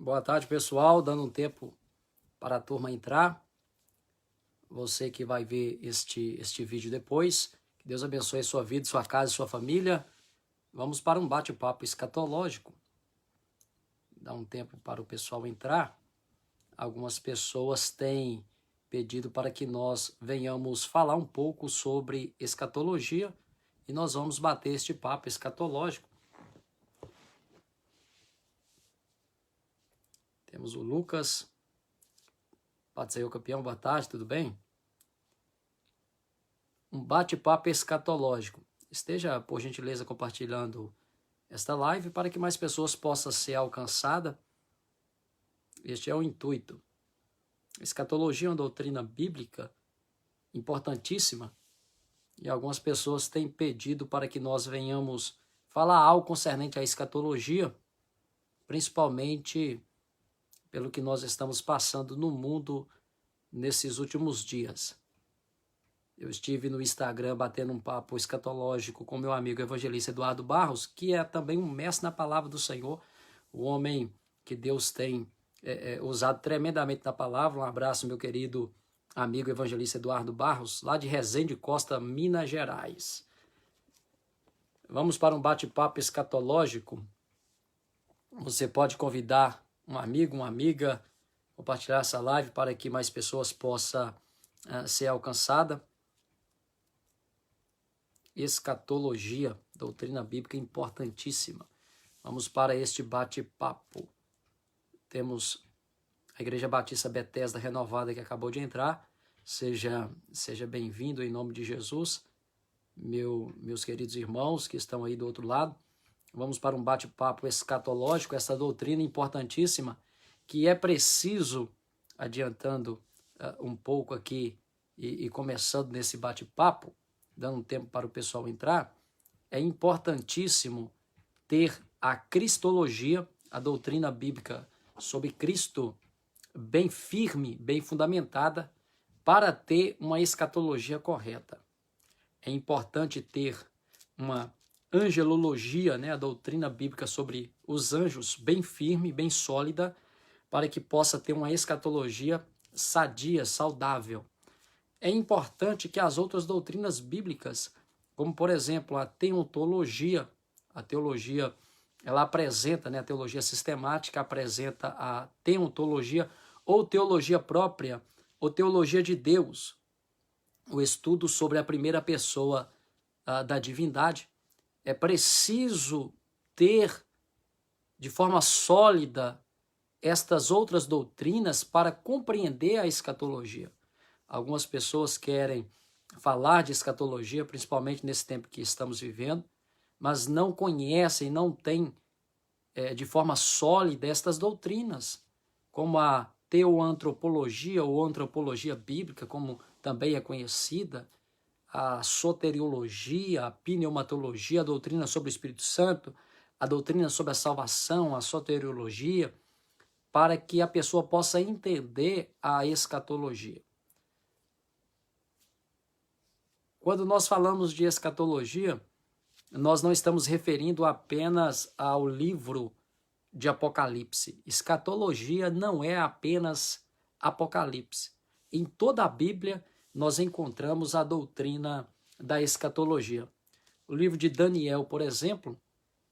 Boa tarde, pessoal. Dando um tempo para a turma entrar. Você que vai ver este vídeo depois. Que Deus abençoe a sua vida, sua casa e sua família. Vamos para um bate-papo escatológico. Dá um tempo para o pessoal entrar. Algumas pessoas têm pedido para que nós venhamos falar um pouco sobre escatologia e nós vamos bater este papo escatológico. Temos o Lucas. Pode ser o campeão, boa tarde, tudo bem? Um bate-papo escatológico. Esteja, por gentileza, compartilhando esta live para que mais pessoas possam ser alcançadas. Este é o intuito. Escatologia é uma doutrina bíblica importantíssima e algumas pessoas têm pedido para que nós venhamos falar algo concernente à escatologia, principalmente pelo que nós estamos passando no mundo nesses últimos dias. Eu estive no Instagram batendo um papo escatológico com meu amigo evangelista Eduardo Barros, que é também um mestre na palavra do Senhor, o homem que Deus tem usado tremendamente na palavra. Um abraço, meu querido amigo evangelista Eduardo Barros, lá de Resende Costa, Minas Gerais. Vamos para um bate-papo escatológico. Você pode convidar um amigo, uma amiga, compartilhar essa live para que mais pessoas possam ser alcançadas. Escatologia, doutrina bíblica importantíssima. Vamos para este bate-papo. Temos a Igreja Batista Bethesda Renovada que acabou de entrar. Seja bem-vindo em nome de Jesus. Meus queridos irmãos que estão aí do outro lado. Vamos para um bate-papo escatológico, essa doutrina importantíssima que é preciso, adiantando um pouco aqui e começando nesse bate-papo, dando um tempo para o pessoal entrar, é importantíssimo ter a cristologia, a doutrina bíblica sobre Cristo bem firme, bem fundamentada, para ter uma escatologia correta. É importante ter uma angelologia, a doutrina bíblica sobre os anjos bem firme, bem sólida, para que possa ter uma escatologia sadia, saudável. É importante que as outras doutrinas bíblicas, como por exemplo a teologia, ela apresenta, a teologia sistemática apresenta a teontologia ou teologia própria, ou teologia de Deus, o estudo sobre a primeira pessoa da divindade. É preciso ter de forma sólida estas outras doutrinas para compreender a escatologia. Algumas pessoas querem falar de escatologia, principalmente nesse tempo que estamos vivendo, mas não conhecem, não têm de forma sólida estas doutrinas, como a teoantropologia ou antropologia bíblica, como também é conhecida, a soteriologia, a pneumatologia, a doutrina sobre o Espírito Santo, a doutrina sobre a salvação, a soteriologia, para que a pessoa possa entender a escatologia. Quando nós falamos de escatologia, nós não estamos referindo apenas ao livro de Apocalipse. Escatologia não é apenas Apocalipse. Em toda a Bíblia, nós encontramos a doutrina da escatologia. O livro de Daniel, por exemplo,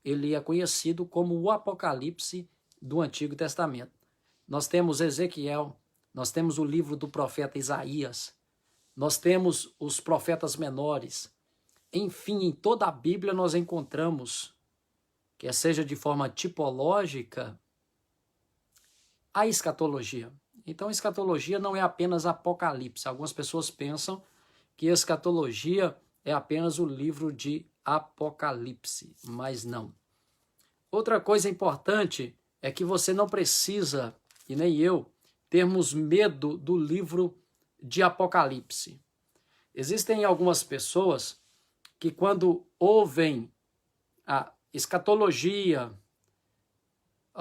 ele é conhecido como o Apocalipse do Antigo Testamento. Nós temos Ezequiel, nós temos o livro do profeta Isaías, nós temos os profetas menores. Enfim, em toda a Bíblia nós encontramos, quer seja de forma tipológica, a escatologia. Então, escatologia não é apenas Apocalipse. Algumas pessoas pensam que escatologia é apenas o livro de Apocalipse, mas não. Outra coisa importante é que você não precisa, e nem eu, termos medo do livro de Apocalipse. Existem algumas pessoas que quando ouvem a escatologia,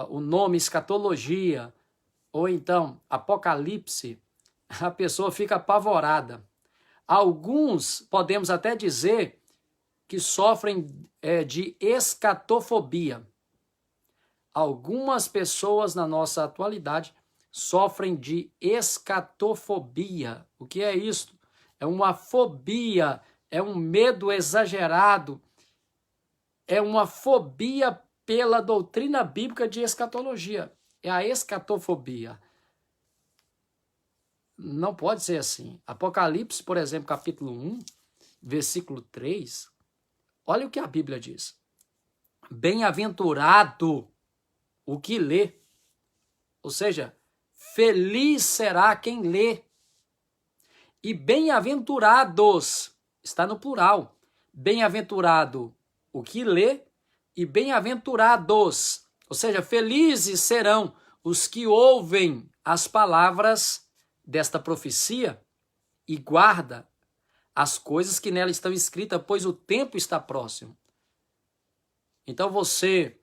o nome escatologia, ou então Apocalipse, a pessoa fica apavorada. Alguns podemos até dizer que sofrem de escatofobia. algumas pessoas na nossa atualidade sofrem de escatofobia. O que é isto? É uma fobia, é um medo exagerado, é uma fobia pela doutrina bíblica de escatologia. É a escatofobia. Não pode ser assim. Apocalipse, por exemplo, capítulo 1, versículo 3, olha o que a Bíblia diz. Bem-aventurado o que lê. Ou seja, feliz será quem lê. E bem-aventurados, está no plural. Bem-aventurado o que lê e bem-aventurados. Ou seja, felizes serão os que ouvem as palavras desta profecia e guarda as coisas que nela estão escritas, pois o tempo está próximo. Então você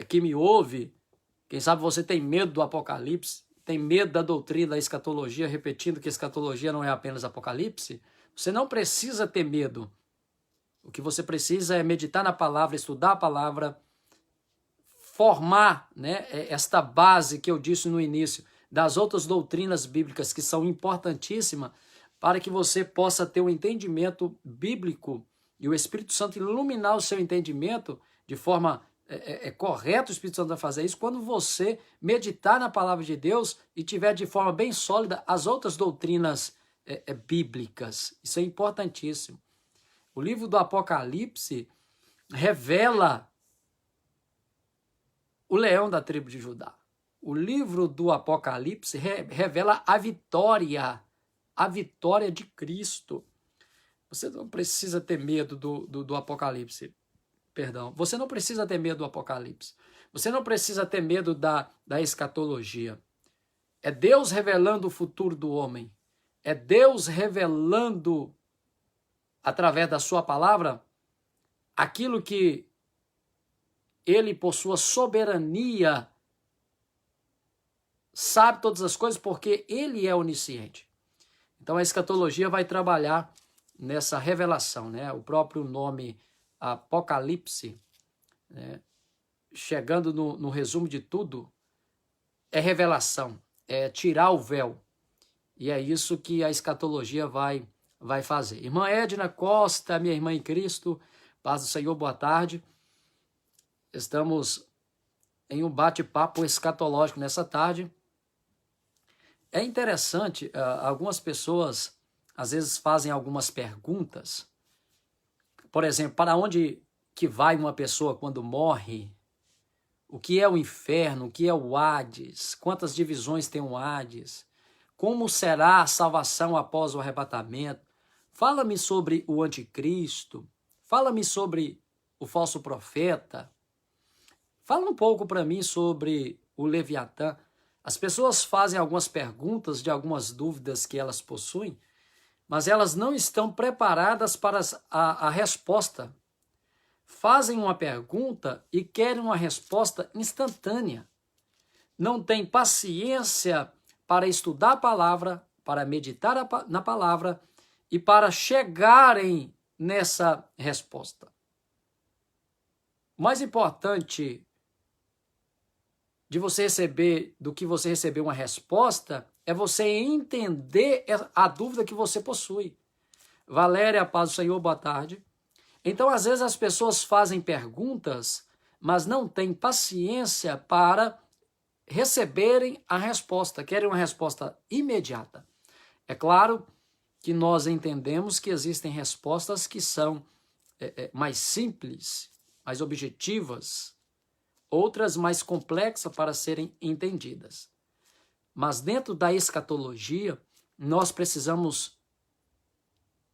que me ouve, quem sabe você tem medo do Apocalipse, tem medo da doutrina da escatologia, repetindo que escatologia não é apenas Apocalipse, você não precisa ter medo. O que você precisa é meditar na palavra, estudar a palavra, formar, né, esta base que eu disse no início, das outras doutrinas bíblicas que são importantíssimas para que você possa ter um entendimento bíblico e o Espírito Santo iluminar o seu entendimento de forma correta. O Espírito Santo vai fazer isso quando você meditar na palavra de Deus e tiver de forma bem sólida as outras doutrinas bíblicas. Isso é importantíssimo. O livro do Apocalipse revela o leão da tribo de Judá. O livro do Apocalipse revela a vitória de Cristo. Você não precisa ter medo do Apocalipse. Perdão. Você não precisa ter medo do Apocalipse. Você não precisa ter medo da escatologia. É Deus revelando o futuro do homem. É Deus revelando, através da sua palavra, aquilo que ele, por sua soberania, sabe todas as coisas, porque ele é onisciente. Então a escatologia vai trabalhar nessa revelação, né? O próprio nome Apocalipse, né? Chegando no resumo de tudo, é revelação, é tirar o véu. E é isso que a escatologia vai fazer. Irmã Edna Costa, minha irmã em Cristo, paz do Senhor, boa tarde. Estamos em um bate-papo escatológico nessa tarde. É interessante, algumas pessoas às vezes fazem algumas perguntas. Por exemplo, para onde que vai uma pessoa quando morre? O que é o inferno? O que é o Hades? Quantas divisões tem o Hades? Como será a salvação após o arrebatamento? Fala-me sobre o anticristo. Fala-me sobre o falso profeta. Fala um pouco para mim sobre o Leviatã. As pessoas fazem algumas perguntas de algumas dúvidas que elas possuem, mas elas não estão preparadas para a resposta. Fazem uma pergunta e querem uma resposta instantânea. Não têm paciência para estudar a palavra, para meditar na palavra e para chegarem nessa resposta. O mais importante do que você receber uma resposta é você entender a dúvida que você possui. Valéria, paz do Senhor, boa tarde. Então, às vezes as pessoas fazem perguntas, mas não têm paciência para receberem a resposta, querem uma resposta imediata. É claro que nós entendemos que existem respostas que são mais simples, mais objetivas, outras mais complexas para serem entendidas. Mas dentro da escatologia, nós precisamos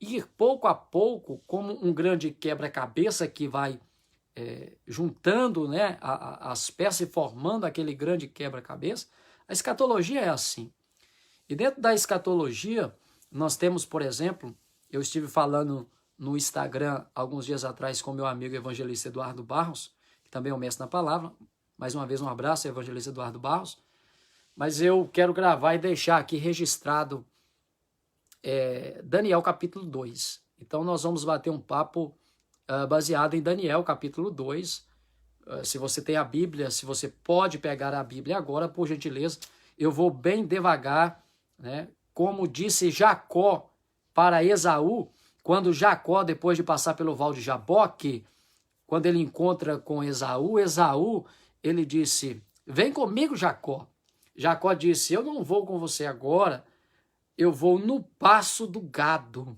ir pouco a pouco, como um grande quebra-cabeça que vai juntando, né, as peças e formando aquele grande quebra-cabeça. A escatologia é assim. E dentro da escatologia, nós temos, por exemplo, eu estive falando no Instagram alguns dias atrás com meu amigo evangelista Eduardo Barros, que também é um mestre na palavra. Mais uma vez, um abraço, evangelista Eduardo Barros. Mas eu quero gravar e deixar aqui registrado Daniel capítulo 2. Então nós vamos bater um papo baseado em Daniel capítulo 2. Se você tem a Bíblia, se você pode pegar a Bíblia agora, por gentileza, eu vou bem devagar, né? Como disse Jacó para Esaú, quando Jacó, depois de passar pelo val de Jaboque, quando ele encontra com Esaú, ele disse, vem comigo, Jacó. Jacó disse, eu não vou com você agora, eu vou no passo do gado,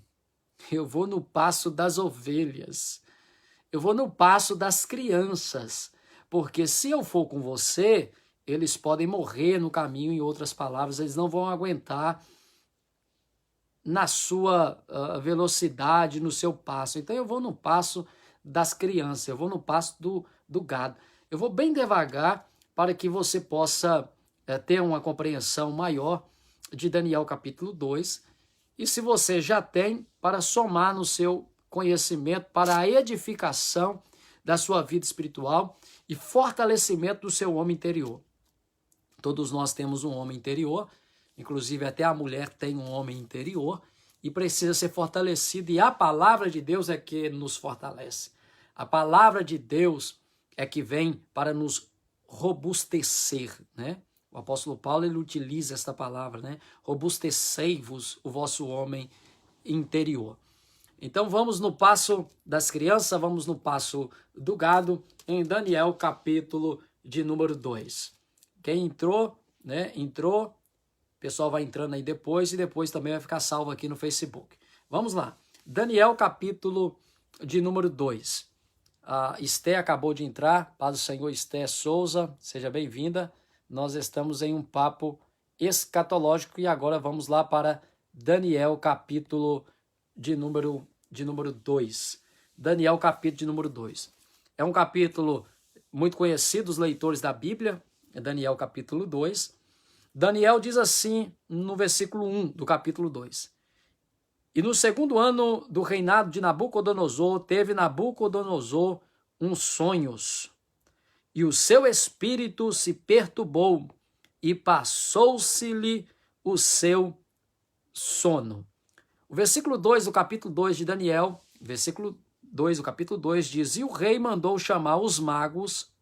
eu vou no passo das ovelhas, eu vou no passo das crianças, porque se eu for com você, eles podem morrer no caminho, em outras palavras, eles não vão aguentar na sua velocidade, no seu passo. Então eu vou no passo das crianças, eu vou no passo do gado. Eu vou bem devagar para que você possa ter uma compreensão maior de Daniel capítulo 2. E se você já tem, para somar no seu conhecimento, para a edificação da sua vida espiritual e fortalecimento do seu homem interior. Todos nós temos um homem interior, inclusive até a mulher tem um homem interior e precisa ser fortalecido, e a palavra de Deus é que nos fortalece. A palavra de Deus é que vem para nos robustecer, né? O apóstolo Paulo, ele utiliza esta palavra, né? Robustecei-vos o vosso homem interior. Então vamos no passo das crianças, vamos no passo do gado, em Daniel capítulo de número 2. Quem entrou, né? Entrou, o pessoal vai entrando aí depois e depois também vai ficar salvo aqui no Facebook. Vamos lá. Daniel capítulo de número 2. A Esté acabou de entrar, paz do Senhor, Esté Souza, seja bem-vinda. Nós estamos em um papo escatológico e agora vamos lá para Daniel capítulo de número 2. Daniel capítulo de número 2. É um capítulo muito conhecido dos leitores da Bíblia, é Daniel capítulo 2. Daniel diz assim no versículo 1 do capítulo 2. E no segundo ano do reinado de Nabucodonosor, teve Nabucodonosor uns sonhos, e o seu espírito se perturbou, e passou-se-lhe o seu sono. O versículo 2 do capítulo 2 de Daniel, versículo 2 do capítulo 2 diz, e o rei mandou chamar os magos,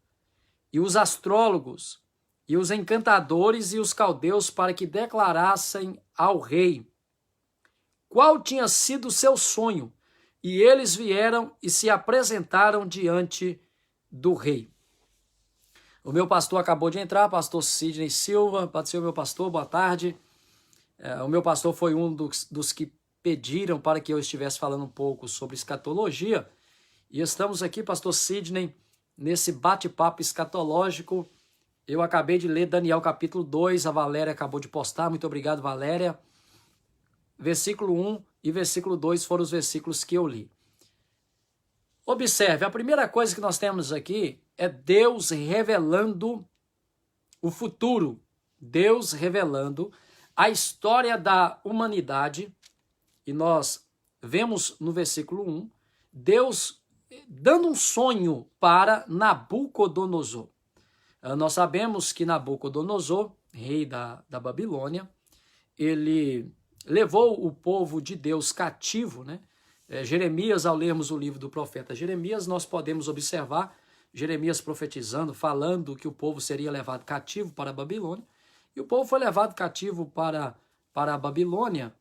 e os astrólogos, e os encantadores e os caldeus para que declarassem ao rei qual tinha sido o seu sonho. E eles vieram e se apresentaram diante do rei. O meu pastor acabou de entrar, pastor Sidney Silva. Pode ser o meu pastor, boa tarde. O meu pastor foi um dos que pediram para que eu estivesse falando um pouco sobre escatologia. E estamos aqui, pastor Sidney, nesse bate-papo escatológico. Eu acabei de ler Daniel capítulo 2, a Valéria acabou de postar, muito obrigado, Valéria. Versículo 1 e versículo 2 foram os versículos que eu li. Observe, a primeira coisa que nós temos aqui é Deus revelando o futuro. Deus revelando a história da humanidade. E nós vemos no versículo 1, Deus dando um sonho para Nabucodonosor. Nós sabemos que Nabucodonosor, rei da Babilônia, ele levou o povo de Deus cativo, né? Jeremias, ao lermos o livro do profeta Jeremias, nós podemos observar Jeremias profetizando, falando que o povo seria levado cativo para a Babilônia, e o povo foi levado cativo para a Babilônia,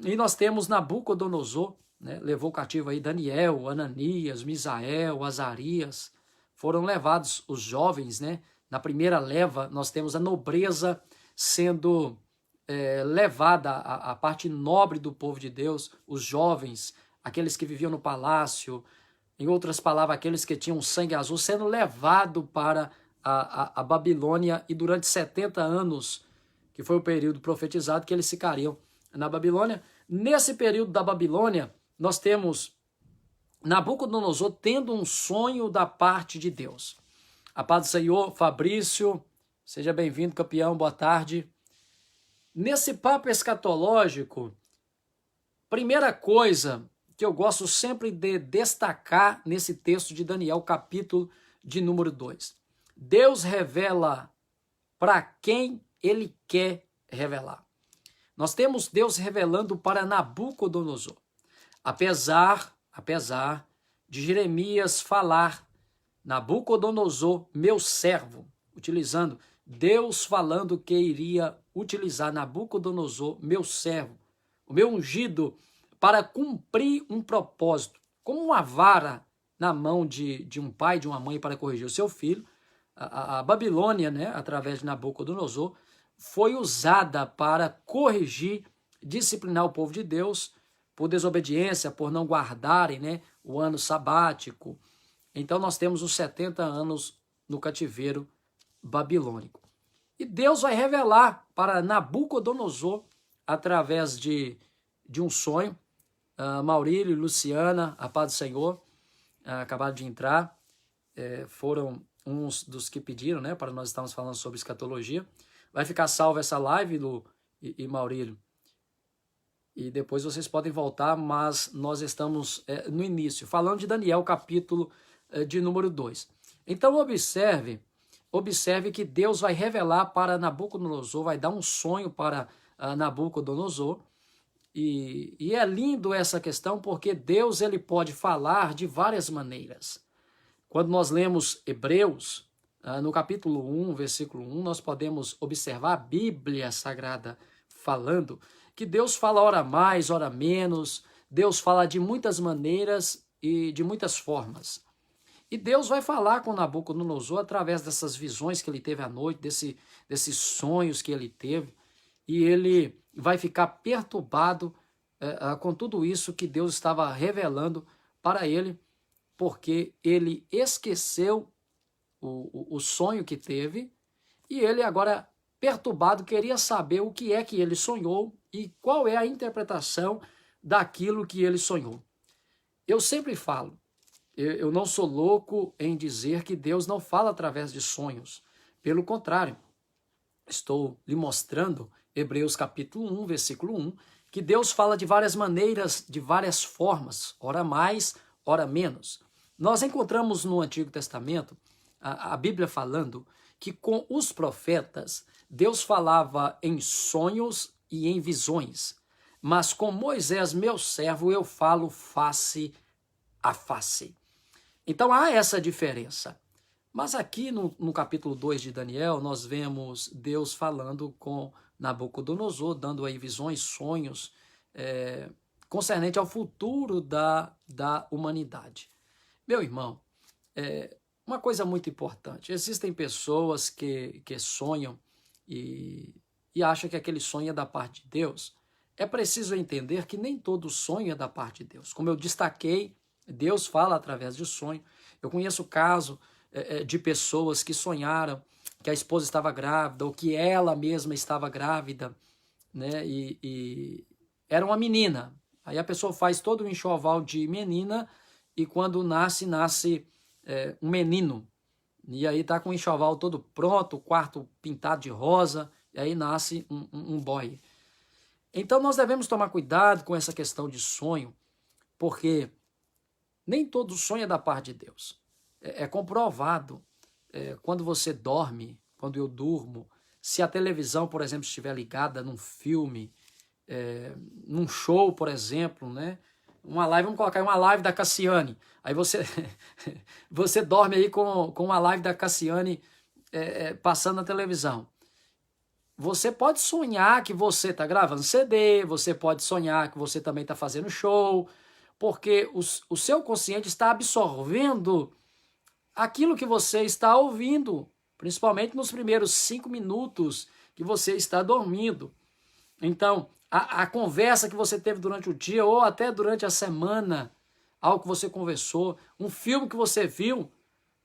e nós temos Nabucodonosor, né? Levou cativo aí Daniel, Ananias, Misael, Azarias, foram levados os jovens, né? Na primeira leva nós temos a nobreza sendo levada, a parte nobre do povo de Deus, os jovens, aqueles que viviam no palácio, em outras palavras, aqueles que tinham sangue azul, sendo levado para a Babilônia, e durante 70 anos, que foi o período profetizado, que eles ficariam na Babilônia. Nesse período da Babilônia, nós temos Nabucodonosor tendo um sonho da parte de Deus. A paz do Senhor, Fabrício, seja bem-vindo, campeão, boa tarde. Nesse papo escatológico, primeira coisa que eu gosto sempre de destacar nesse texto de Daniel, capítulo de número 2. Deus revela para quem ele quer revelar. Nós temos Deus revelando para Nabucodonosor. Apesar de Jeremias falar Nabucodonosor, meu servo, utilizando Deus falando que iria utilizar Nabucodonosor, meu servo, o meu ungido, para cumprir um propósito, como uma vara na mão de um pai, de uma mãe para corrigir o seu filho. A Babilônia, né, através de Nabucodonosor, foi usada para corrigir, disciplinar o povo de Deus por desobediência, por não guardarem, né, o ano sabático. Então nós temos os 70 anos no cativeiro babilônico. E Deus vai revelar para Nabucodonosor, através de um sonho. Maurílio e Luciana, a paz do Senhor, acabaram de entrar, foram uns dos que pediram, né, para nós estarmos falando sobre escatologia. Vai ficar salva essa live, Lu e Maurílio, e depois vocês podem voltar, mas nós estamos no início, falando de Daniel, capítulo de número 2. Então observe que Deus vai revelar para Nabucodonosor, vai dar um sonho para Nabucodonosor, e é lindo essa questão, porque Deus ele pode falar de várias maneiras. Quando nós lemos Hebreus, no capítulo 1, versículo 1, nós podemos observar a Bíblia Sagrada falando que Deus fala ora mais, ora menos, Deus fala de muitas maneiras e de muitas formas. E Deus vai falar com Nabucodonosor através dessas visões que ele teve à noite, desses sonhos que ele teve, e ele vai ficar perturbado com tudo isso que Deus estava revelando para ele, porque ele esqueceu o sonho que teve, e ele agora, perturbado, queria saber o que é que ele sonhou e qual é a interpretação daquilo que ele sonhou. Eu sempre falo, eu não sou louco em dizer que Deus não fala através de sonhos. Pelo contrário, estou lhe mostrando, Hebreus capítulo 1, versículo 1, que Deus fala de várias maneiras, de várias formas, ora mais, ora menos. Nós encontramos no Antigo Testamento a Bíblia falando que com os profetas Deus falava em sonhos e em visões, mas com Moisés, meu servo, eu falo face a face. Então há essa diferença. Mas aqui no capítulo 2 de Daniel, nós vemos Deus falando com Nabucodonosor, dando aí visões, sonhos, concernente ao futuro da humanidade. Meu irmão, uma coisa muito importante, existem pessoas que sonham e acham que aquele sonho é da parte de Deus. É preciso entender que nem todo sonho é da parte de Deus. Como eu destaquei, Deus fala através de sonho. Eu conheço o caso de pessoas que sonharam que a esposa estava grávida ou que ela mesma estava grávida, né? E era uma menina. Aí a pessoa faz todo um enxoval de menina e quando nasce um menino. E aí tá com o enxoval todo pronto, o quarto pintado de rosa, e aí nasce um boy. Então nós devemos tomar cuidado com essa questão de sonho, porque nem todo sonho é da parte de Deus. É comprovado quando você dorme, quando eu durmo, se a televisão, por exemplo, estiver ligada num filme, num show, por exemplo, né? Uma live, vamos colocar aí uma live da Cassiane. Aí você dorme aí com uma live da Cassiane passando na televisão. Você pode sonhar que você está gravando CD, você pode sonhar que você também está fazendo show, porque o seu consciente está absorvendo aquilo que você está ouvindo, principalmente nos primeiros 5 minutos que você está dormindo. Então, a conversa que você teve durante o dia ou até durante a semana, algo que você conversou, um filme que você viu,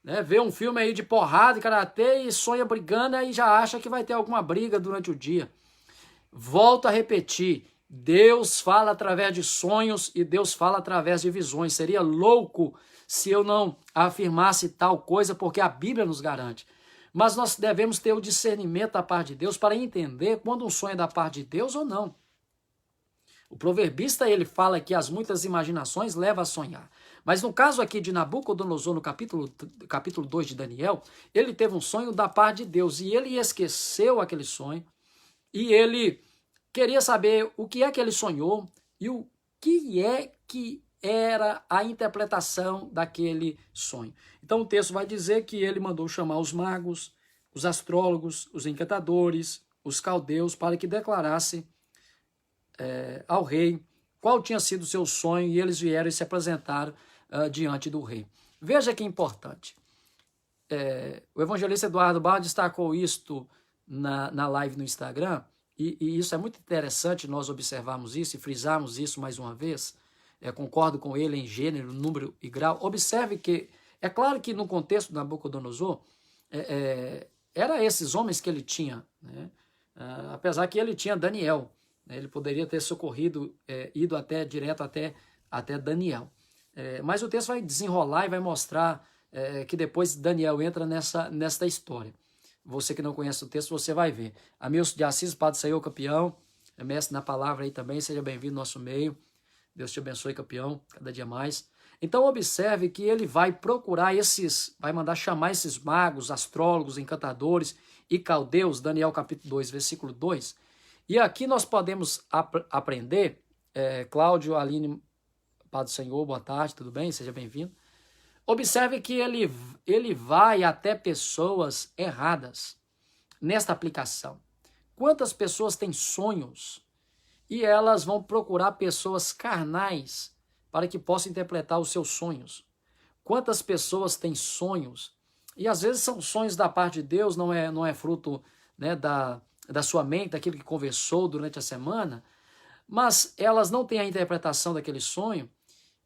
né? Vê um filme aí de porrada e karatê e sonha brigando e já acha que vai ter alguma briga durante o dia. Volto a repetir, Deus fala através de sonhos e Deus fala através de visões. Seria louco se eu não afirmasse tal coisa, porque a Bíblia nos garante. Mas nós devemos ter o discernimento da parte de Deus para entender quando um sonho é da parte de Deus ou não. O proverbista, ele fala que as muitas imaginações levam a sonhar. Mas no caso aqui de Nabucodonosor, no capítulo 2 de Daniel, ele teve um sonho da parte de Deus e ele esqueceu aquele sonho e ele queria saber o que é que ele sonhou e o que é que era a interpretação daquele sonho. Então o texto vai dizer que ele mandou chamar os magos, os astrólogos, os encantadores, os caldeus, para que declarassem ao rei qual tinha sido o seu sonho, e eles vieram e se apresentaram diante do rei. Veja que importante. O evangelista Eduardo Barra destacou isto na live no Instagram, e isso é muito interessante nós observarmos isso e frisarmos isso mais uma vez. Concordo com ele em gênero, número e grau. Observe que, é claro que no contexto de Nabucodonosor, era esses homens que ele tinha, né? Apesar que ele tinha Daniel, né? Ele poderia ter socorrido, ido direto até Daniel. Mas o texto vai desenrolar e vai mostrar que depois Daniel entra nesta história. Você que não conhece o texto, você vai ver. Amilson de Assis, Padre Senhor, campeão, mestre na palavra aí também, seja bem-vindo ao nosso meio. Deus te abençoe, campeão, cada dia mais. Então observe que ele vai procurar vai mandar chamar esses magos, astrólogos, encantadores e caldeus, Daniel capítulo 2, versículo 2. E aqui nós podemos aprender, Cláudio, Aline, Padre Senhor, boa tarde, tudo bem? Seja bem-vindo. Observe que ele vai até pessoas erradas nesta aplicação. Quantas pessoas têm sonhos e elas vão procurar pessoas carnais para que possam interpretar os seus sonhos? Quantas pessoas têm sonhos e às vezes são sonhos da parte de Deus, não é fruto, né, da sua mente, daquilo que conversou durante a semana, mas elas não têm a interpretação daquele sonho.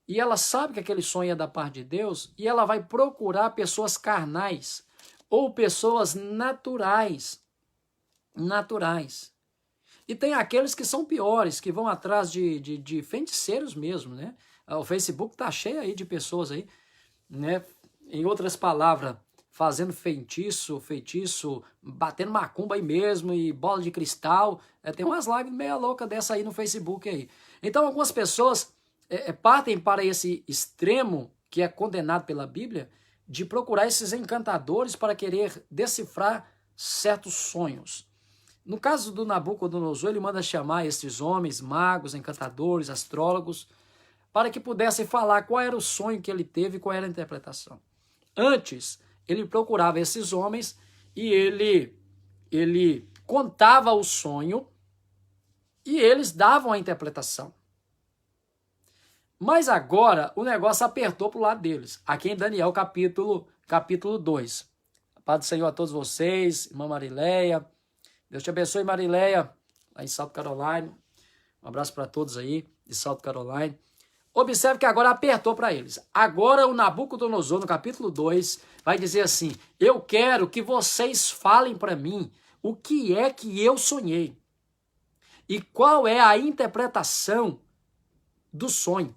E ela sabe que aquele sonho é da parte de Deus, e ela vai procurar pessoas carnais ou pessoas naturais. E tem aqueles que são piores, que vão atrás de feiticeiros mesmo, né? O Facebook tá cheio aí de pessoas aí, né? Em outras palavras, fazendo feitiço, batendo macumba aí mesmo, e bola de cristal. Tem umas lives meia louca dessa aí no Facebook aí. Então algumas pessoas partem para esse extremo, que é condenado pela Bíblia, de procurar esses encantadores para querer decifrar certos sonhos. No caso do Nabucodonosor, ele manda chamar esses homens, magos, encantadores, astrólogos, para que pudessem falar qual era o sonho que ele teve e qual era a interpretação. Antes, ele procurava esses homens e ele contava o sonho e eles davam a interpretação. Mas agora o negócio apertou para o lado deles. Aqui em Daniel capítulo 2. Paz do Senhor a todos vocês, irmã Marileia. Deus te abençoe, Marileia, lá em South Carolina. Um abraço para todos aí de South Carolina. Observe que agora apertou para eles. Agora o Nabucodonosor, no capítulo 2, vai dizer assim: eu quero que vocês falem para mim o que é que eu sonhei e qual é a interpretação do sonho.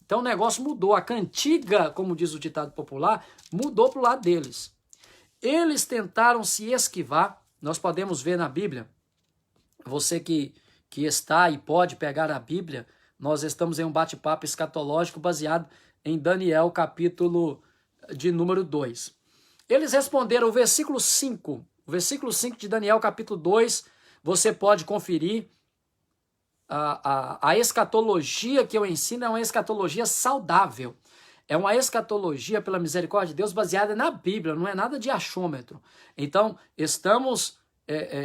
Então o negócio mudou. A cantiga, como diz o ditado popular, mudou para o lado deles. Eles tentaram se esquivar. Nós podemos ver na Bíblia, você que está e pode pegar a Bíblia, nós estamos em um bate-papo escatológico baseado em Daniel, capítulo de número 2. Eles responderam o versículo 5. O versículo 5 de Daniel, capítulo 2, você pode conferir. A escatologia que eu ensino é uma escatologia saudável. É uma escatologia, pela misericórdia de Deus, baseada na Bíblia, não é nada de achômetro. Então, estamos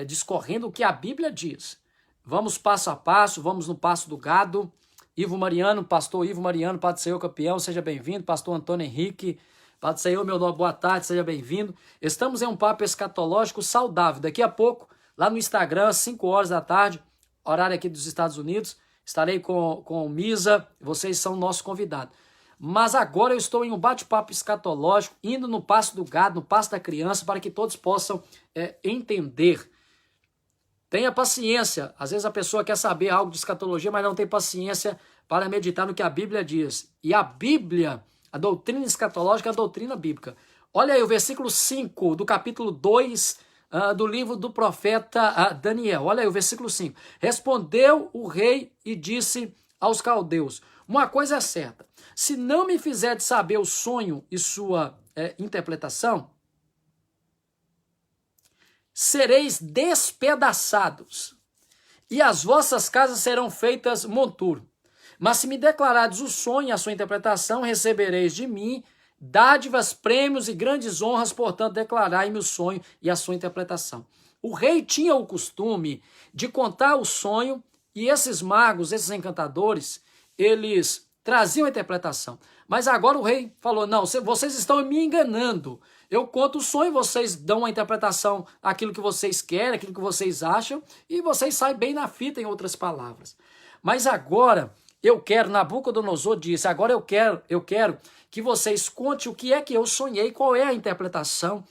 discorrendo o que a Bíblia diz. Vamos passo a passo, vamos no passo do gado. Ivo Mariano, pastor Ivo Mariano, Padre Senhor campeão, seja bem-vindo. Pastor Antônio Henrique, Padre Senhor, meu nome, boa tarde, seja bem-vindo. Estamos em um papo escatológico saudável. Daqui a pouco, lá no Instagram, às 5 horas da tarde, horário aqui dos Estados Unidos, estarei com o Misa, vocês são nossos convidados. Mas agora eu estou em um bate-papo escatológico, indo no passo do gado, no passo da criança, para que todos possam entender. Tenha paciência. Às vezes a pessoa quer saber algo de escatologia, mas não tem paciência para meditar no que a Bíblia diz. E a Bíblia, a doutrina escatológica é a doutrina bíblica. Olha aí o versículo 5 do capítulo 2 do livro do profeta Daniel. Olha aí o versículo 5. Respondeu o rei e disse aos caldeus: uma coisa é certa, se não me fizerdes saber o sonho e sua interpretação, sereis despedaçados, e as vossas casas serão feitas monturo. Mas se me declarardes o sonho e a sua interpretação, recebereis de mim dádivas, prêmios e grandes honras, portanto, declarai-me o sonho e a sua interpretação. O rei tinha o costume de contar o sonho e esses magos, esses encantadores, eles traziam a interpretação. Mas agora o rei falou, não, vocês estão me enganando. Eu conto o sonho, vocês dão uma interpretação aquilo que vocês querem, aquilo que vocês acham, e vocês saem bem na fita, em outras palavras. Mas agora eu quero, Nabucodonosor disse, agora eu quero que vocês contem o que é que eu sonhei, qual é a interpretação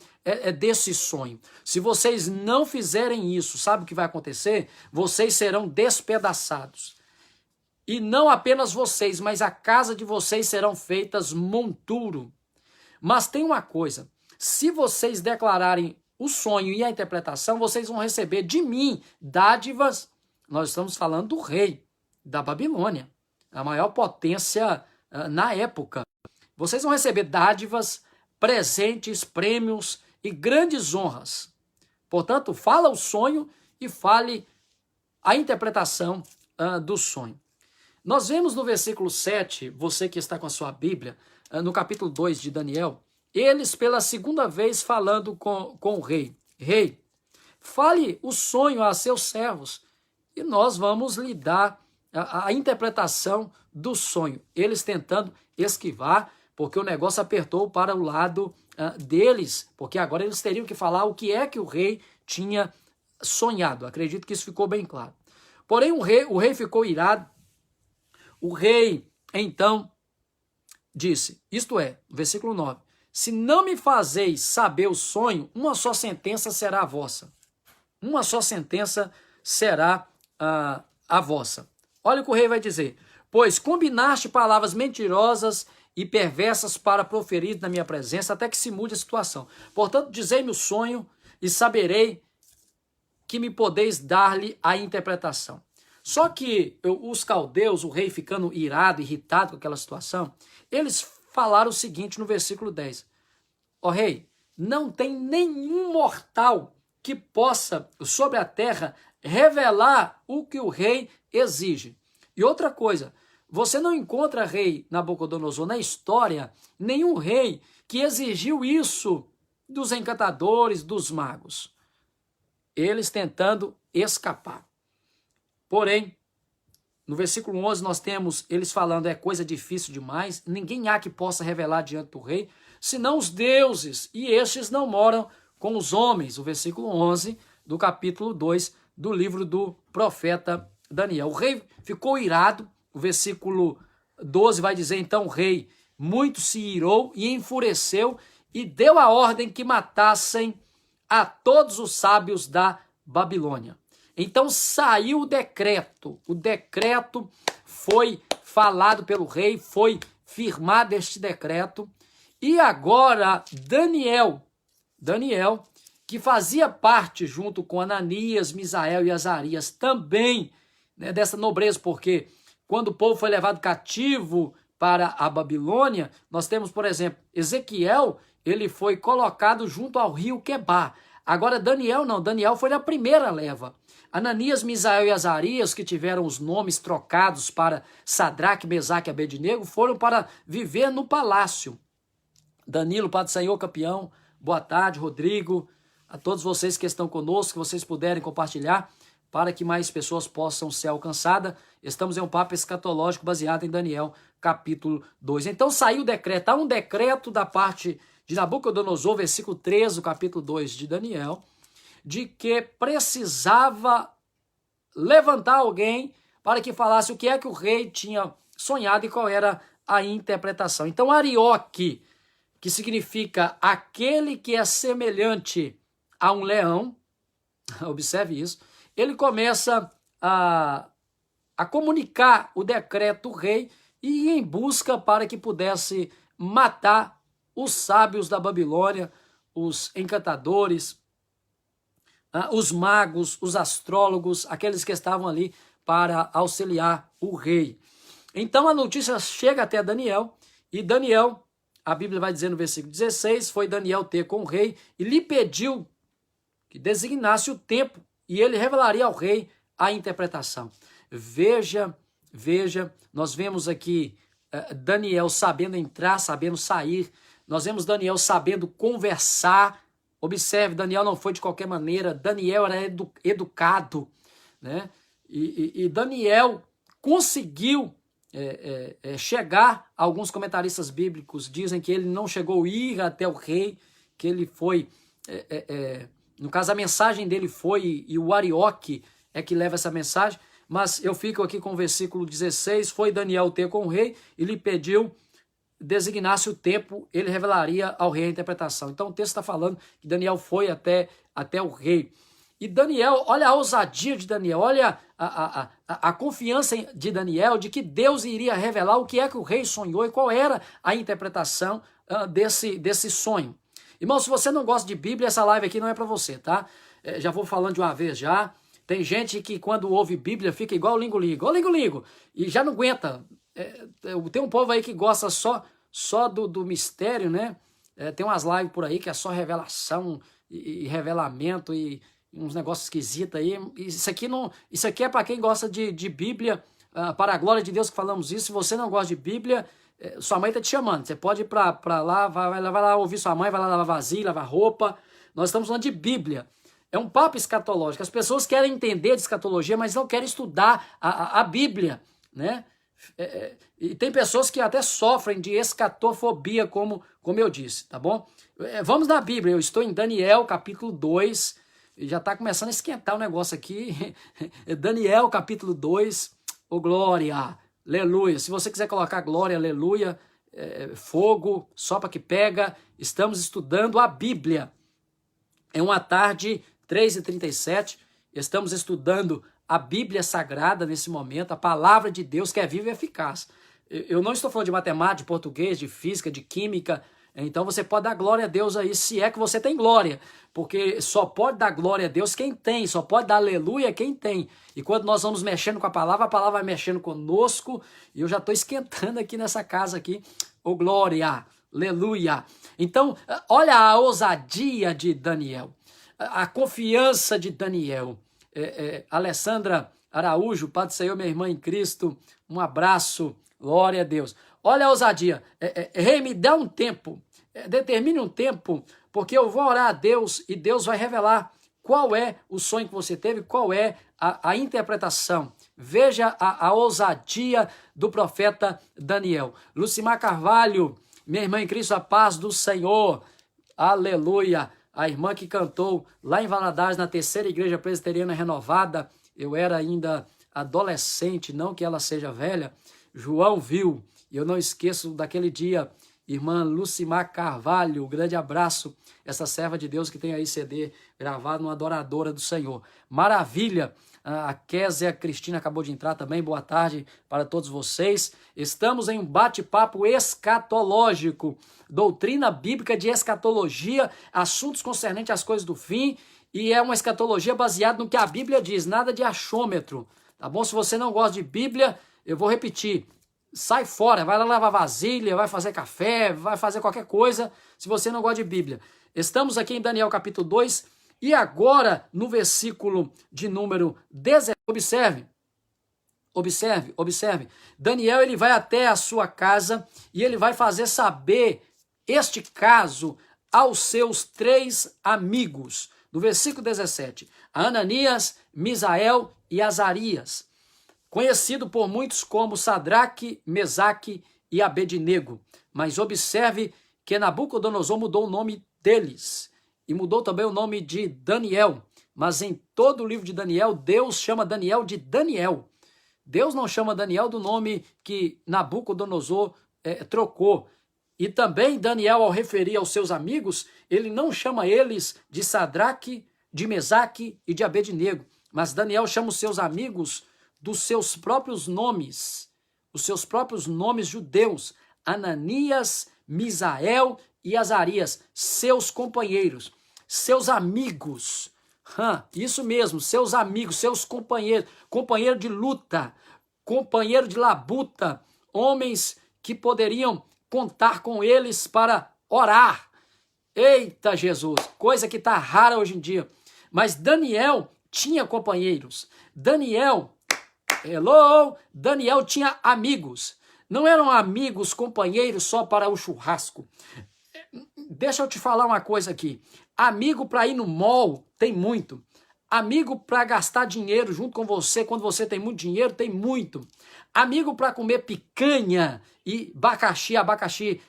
desse sonho. Se vocês não fizerem isso, sabe o que vai acontecer? Vocês serão despedaçados. E não apenas vocês, mas a casa de vocês serão feitas monturo. Mas tem uma coisa, se vocês declararem o sonho e a interpretação, vocês vão receber de mim dádivas. Nós estamos falando do rei da Babilônia, a maior potência na época. Vocês vão receber dádivas, presentes, prêmios e grandes honras. Portanto, fala o sonho e fale a interpretação do sonho. Nós vemos no versículo 7, você que está com a sua Bíblia, no capítulo 2 de Daniel, eles pela segunda vez falando com o rei. Rei, fale o sonho a seus servos e nós vamos lhe dar a interpretação do sonho. Eles tentando esquivar, porque o negócio apertou para o lado deles, porque agora eles teriam que falar o que é que o rei tinha sonhado. Acredito que isso ficou bem claro. Porém, o rei ficou irado. O rei, então, disse, isto é, versículo 9, se não me fazeis saber o sonho, uma só sentença será a vossa. Uma só sentença será a vossa. Olha o que o rei vai dizer. Pois combinaste palavras mentirosas e perversas para proferir na minha presença, até que se mude a situação. Portanto, dizei-me o sonho e saberei que me podeis dar-lhe a interpretação. Só que os caldeus, o rei ficando irado, irritado com aquela situação, eles falaram o seguinte no versículo 10. Ó rei, não tem nenhum mortal que possa, sobre a terra, revelar o que o rei exige. E outra coisa, você não encontra, rei Nabucodonosor, na história, nenhum rei que exigiu isso dos encantadores, dos magos. Eles tentando escapar. Porém, no versículo 11 nós temos eles falando, é coisa difícil demais, ninguém há que possa revelar diante do rei, senão os deuses, e estes não moram com os homens. O versículo 11 do capítulo 2 do livro do profeta Daniel. O rei ficou irado, o versículo 12 vai dizer, então o rei muito se irou e enfureceu e deu a ordem que matassem a todos os sábios da Babilônia. Então saiu o decreto foi falado pelo rei, foi firmado este decreto, e agora Daniel, que fazia parte junto com Ananias, Misael e Azarias também, né, dessa nobreza, porque quando o povo foi levado cativo para a Babilônia, nós temos, por exemplo, Ezequiel, ele foi colocado junto ao rio Quebar. Agora Daniel não, Daniel foi na primeira leva. Ananias, Misael e Azarias, que tiveram os nomes trocados para Sadraque, Mesaque e Abednego, foram para viver no palácio. Danilo, Pai do Senhor, campeão, boa tarde, Rodrigo, a todos vocês que estão conosco, que vocês puderem compartilhar, para que mais pessoas possam ser alcançadas. Estamos em um papo escatológico baseado em Daniel, capítulo 2. Então saiu o decreto, há um decreto da parte de Nabucodonosor, versículo 13, do capítulo 2 de Daniel, de que precisava levantar alguém para que falasse o que é que o rei tinha sonhado e qual era a interpretação. Então Arioque, que significa aquele que é semelhante a um leão, observe isso, ele começa a comunicar o decreto do rei e ir em busca para que pudesse matar os sábios da Babilônia, os encantadores, os magos, os astrólogos, aqueles que estavam ali para auxiliar o rei. Então a notícia chega até Daniel, e Daniel, a Bíblia vai dizer no versículo 16, foi Daniel ter com o rei e lhe pediu que designasse o tempo e ele revelaria ao rei a interpretação. Veja Veja, nós vemos aqui Daniel sabendo entrar, sabendo sair. Nós vemos Daniel sabendo conversar. Observe, Daniel não foi de qualquer maneira. Daniel era educado, né? E Daniel conseguiu chegar. Alguns comentaristas bíblicos dizem que ele não chegou a ir até o rei, que ele foi... no caso, a mensagem dele foi, e o Arioque é que leva essa mensagem, mas eu fico aqui com o versículo 16, foi Daniel ter com o rei e lhe pediu designasse o tempo, ele revelaria ao rei a interpretação. Então o texto está falando que Daniel foi até o rei. E Daniel, olha a ousadia de Daniel, olha a confiança de Daniel de que Deus iria revelar o que é que o rei sonhou e qual era a interpretação desse sonho. Irmão, se você não gosta de Bíblia, essa live aqui não é para você, tá? Já vou falando de uma vez já. Tem gente que quando ouve Bíblia fica igual o lingo-lingo, e já não aguenta. Tem um povo aí que gosta só do mistério, né? Tem umas lives por aí que é só revelação e revelamento e uns negócios esquisitos aí. Isso aqui é para quem gosta de Bíblia, para a glória de Deus que falamos isso. Se você não gosta de Bíblia, sua mãe está te chamando. Você pode ir para lá, vai lá ouvir sua mãe, vai lá lavar vasilha, lavar roupa. Nós estamos falando de Bíblia. É um papo escatológico. As pessoas querem entender de escatologia, mas não querem estudar a Bíblia, né? E tem pessoas que até sofrem de escatofobia, como eu disse, tá bom? Vamos na Bíblia. Eu estou em Daniel, capítulo 2. Já está começando a esquentar o negócio aqui. Daniel, capítulo 2. Ô, glória, aleluia. Se você quiser colocar glória, aleluia, fogo, sopa que pega. Estamos estudando a Bíblia. É uma tarde, 3h37. Estamos estudando a Bíblia Sagrada nesse momento, a palavra de Deus que é viva e eficaz. Eu não estou falando de matemática, de português, de física, de química. Então você pode dar glória a Deus aí, se é que você tem glória. Porque só pode dar glória a Deus quem tem, só pode dar aleluia quem tem. E quando nós vamos mexendo com a palavra vai mexendo conosco. E eu já estou esquentando aqui nessa casa aqui. Ô glória, aleluia. Então, olha a ousadia de Daniel, a confiança de Daniel. Alessandra Araújo, Pai do Senhor, minha irmã em Cristo, um abraço, glória a Deus. Olha a ousadia, rei, me dá um tempo, determine um tempo, porque eu vou orar a Deus e Deus vai revelar qual é o sonho que você teve, qual é a interpretação. Veja a ousadia do profeta Daniel. Lucimar Carvalho, minha irmã em Cristo, a paz do Senhor, aleluia. A irmã que cantou lá em Valadares, na terceira igreja presbiteriana renovada, eu era ainda adolescente, não que ela seja velha, João viu, e eu não esqueço daquele dia, irmã Lucimar Carvalho, um grande abraço, essa serva de Deus que tem aí CD gravado, uma adoradora do Senhor. Maravilha! A Késia Cristina acabou de entrar também, boa tarde para todos vocês. Estamos em um bate-papo escatológico, doutrina bíblica de escatologia, assuntos concernentes às coisas do fim, e é uma escatologia baseada no que a Bíblia diz, nada de achômetro, tá bom? Se você não gosta de Bíblia, eu vou repetir, sai fora, vai lá lavar vasilha, vai fazer café, vai fazer qualquer coisa, se você não gosta de Bíblia. Estamos aqui em Daniel capítulo 2, e agora, no versículo de número 17, observe. Daniel, ele vai até a sua casa e ele vai fazer saber este caso aos seus 3 amigos. No versículo 17, Ananias, Misael e Azarias, conhecido por muitos como Sadraque, Mesaque e Abednego. Mas observe que Nabucodonosor mudou o nome deles. E mudou também o nome de Daniel. Mas em todo o livro de Daniel, Deus chama Daniel de Daniel. Deus não chama Daniel do nome que Nabucodonosor trocou. E também Daniel, ao referir aos seus amigos, ele não chama eles de Sadraque, de Mesaque e de Abednego. Mas Daniel chama os seus amigos dos seus próprios nomes. Os seus próprios nomes judeus. Ananias, Misael e Azarias, seus companheiros, seus amigos, isso mesmo, seus amigos, seus companheiros, companheiro de luta, companheiro de labuta, homens que poderiam contar com eles para orar. Eita Jesus, coisa que está rara hoje em dia. Mas Daniel tinha companheiros. Daniel Hello! Daniel tinha amigos. Não eram amigos, companheiros só para o churrasco. Deixa eu te falar uma coisa aqui. Amigo para ir no mall, tem muito. Amigo para gastar dinheiro junto com você, quando você tem muito dinheiro, tem muito. Amigo para comer picanha e abacaxi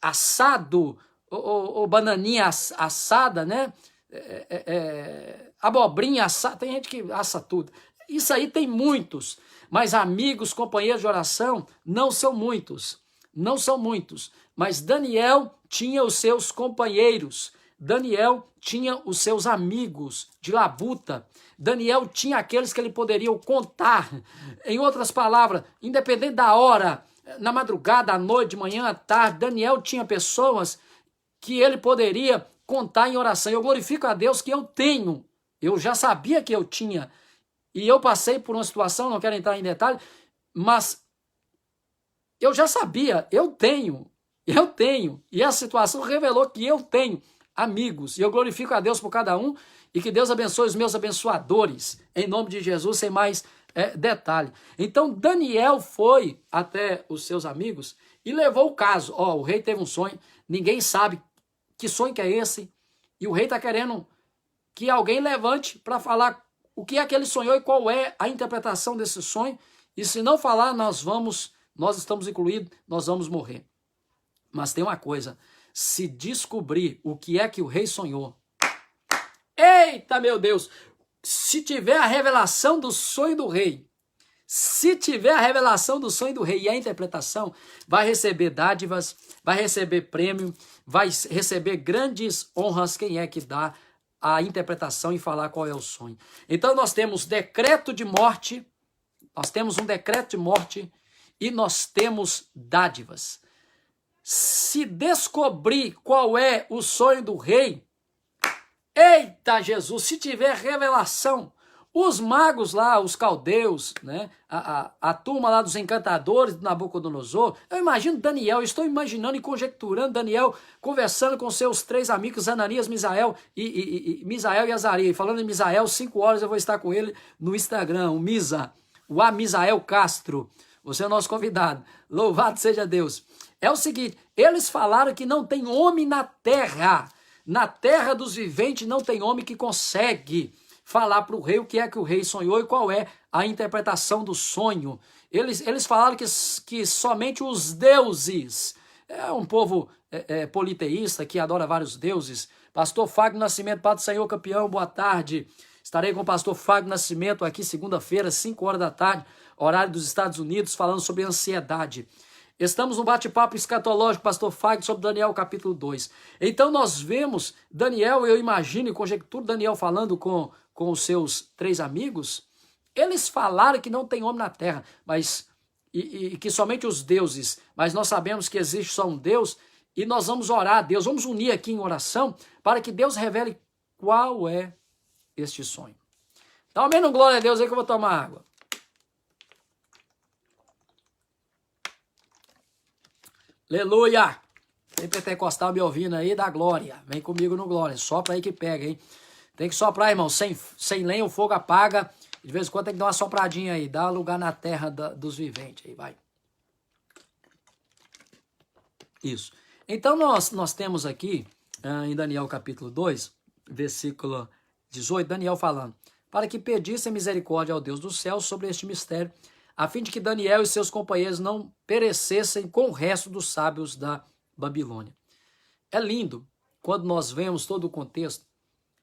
assado, ou bananinha assada, né? Abobrinha assada, tem gente que assa tudo. Isso aí tem muitos, mas amigos, companheiros de oração, não são muitos. Não são muitos, mas Daniel tinha os seus companheiros. Daniel tinha os seus amigos de labuta. Daniel tinha aqueles que ele poderia contar. Em outras palavras, independente da hora, na madrugada, à noite, de manhã, à tarde, Daniel tinha pessoas que ele poderia contar em oração. Eu glorifico a Deus que eu tenho. Eu já sabia que eu tinha. E eu passei por uma situação, não quero entrar em detalhe, mas eu já sabia, eu tenho. E a situação revelou que eu tenho amigos. E eu glorifico a Deus por cada um e que Deus abençoe os meus abençoadores, em nome de Jesus, sem mais detalhe. Então, Daniel foi até os seus amigos e levou o caso. O rei teve um sonho, ninguém sabe que sonho que é esse, e o rei está querendo que alguém levante para falar o que é que ele sonhou e qual é a interpretação desse sonho, e se não falar, nós estamos incluídos, nós vamos morrer. Mas tem uma coisa, se descobrir o que é que o rei sonhou, eita meu Deus, se tiver a revelação do sonho do rei, e a interpretação, vai receber dádivas, vai receber prêmio, vai receber grandes honras, quem é que dá a interpretação e falar qual é o sonho. Então nós temos decreto de morte, nós temos um decreto de morte e nós temos dádivas. Se descobrir qual é o sonho do rei, eita Jesus, se tiver revelação, os magos lá, os caldeus, né, a turma lá dos encantadores do Nabucodonosor, eu imagino Daniel, estou imaginando e conjecturando Daniel conversando com seus 3 amigos, Ananias, Misael e Azarias. Falando em Misael, 5 horas eu vou estar com ele no Instagram, o Misael Castro. Você é o nosso convidado. Louvado seja Deus. É o seguinte, eles falaram que não tem homem na terra dos viventes não tem homem que consegue falar para o rei o que é que o rei sonhou e qual é a interpretação do sonho. Eles falaram que somente os deuses, é um povo politeísta que adora vários deuses. Pastor Fábio Nascimento, Padre Senhor Campeão, boa tarde. Estarei com o pastor Fábio Nascimento aqui segunda-feira, 5 horas da tarde, horário dos Estados Unidos, falando sobre ansiedade. Estamos no bate-papo escatológico, pastor Fábio, sobre Daniel capítulo 2. Então nós vemos Daniel, eu imagino e conjecturo Daniel falando com os seus 3 amigos. Eles falaram que não tem homem na terra, mas e que somente os deuses, mas nós sabemos que existe só um Deus e nós vamos orar a Deus, vamos unir aqui em oração para que Deus revele qual é este sonho. Dá um amém, glória a Deus aí que eu vou tomar água. Aleluia! Tem pentecostal me ouvindo aí, dá glória. Vem comigo no glória. Sopra aí que pega, hein? Tem que soprar, irmão. Sem lenha o fogo apaga. De vez em quando tem que dar uma sopradinha aí. Dá lugar na terra dos viventes aí, vai. Isso. Então nós temos aqui, em Daniel capítulo 2, versículo 18, Daniel falando. Para que pedissem misericórdia ao Deus do céu sobre este mistério, a fim de que Daniel e seus companheiros não perecessem com o resto dos sábios da Babilônia. É lindo quando nós vemos todo o contexto,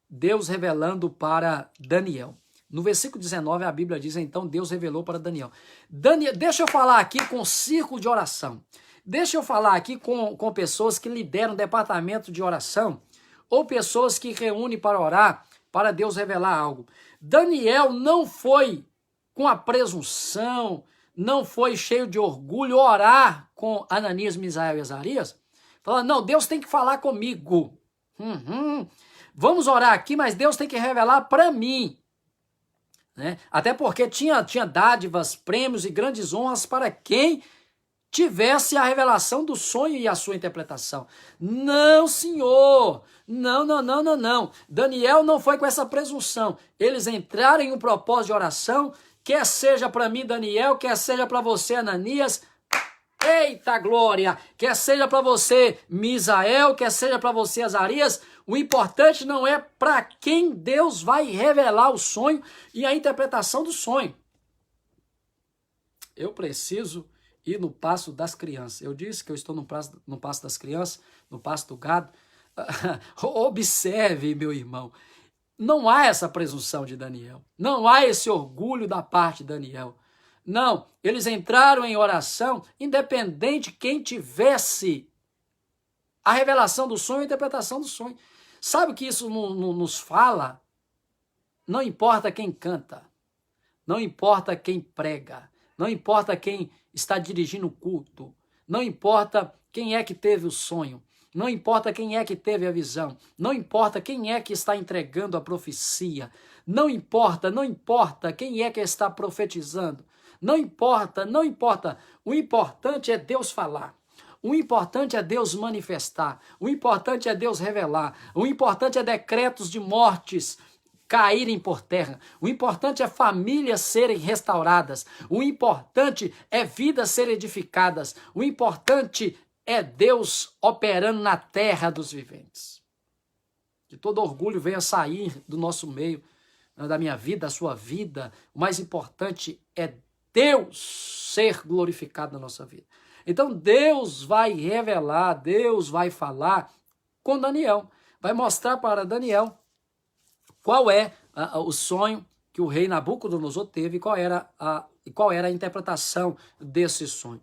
Deus revelando para Daniel. No versículo 19, a Bíblia diz, então Deus revelou para Daniel. Deixa eu falar aqui com círculo de oração. Deixa eu falar aqui com pessoas que lideram departamento de oração ou pessoas que reúnem para orar, para Deus revelar algo. Daniel não foi com a presunção, não foi cheio de orgulho orar com Ananias, Misael e Azarias, falando, não, Deus tem que falar comigo. Vamos orar aqui, mas Deus tem que revelar para mim. Né? Até porque tinha dádivas, prêmios e grandes honras para quem tivesse a revelação do sonho e a sua interpretação. Não, senhor, não. Daniel não foi com essa presunção. Eles entraram em um propósito de oração quer seja para mim, Daniel, quer seja para você, Ananias. Eita glória! Quer seja para você, Misael, quer seja para você, Azarias, o importante não é para quem Deus vai revelar o sonho e a interpretação do sonho. Eu preciso ir no pasto das crianças. Eu disse que eu estou no pasto das crianças, no pasto do gado. Observe, meu irmão, não há essa presunção de Daniel, não há esse orgulho da parte de Daniel. Não, eles entraram em oração, independente quem tivesse a revelação do sonho e a interpretação do sonho. Sabe o que isso nos fala? Não importa quem canta, não importa quem prega, não importa quem está dirigindo o culto, não importa quem é que teve o sonho, não importa quem é que teve a visão, não importa quem é que está entregando a profecia, não importa quem é que está profetizando, não importa. O importante é Deus falar. O importante é Deus manifestar. O importante é Deus revelar. O importante é decretos de mortes caírem por terra. O importante é famílias serem restauradas. O importante é vidas serem edificadas. O importante é Deus operando na terra dos viventes. Que todo orgulho venha sair do nosso meio, da minha vida, da sua vida. O mais importante é Deus ser glorificado na nossa vida. Então Deus vai revelar, Deus vai falar com Daniel. Vai mostrar para Daniel qual é o sonho que o rei Nabucodonosor teve e qual era a interpretação desse sonho.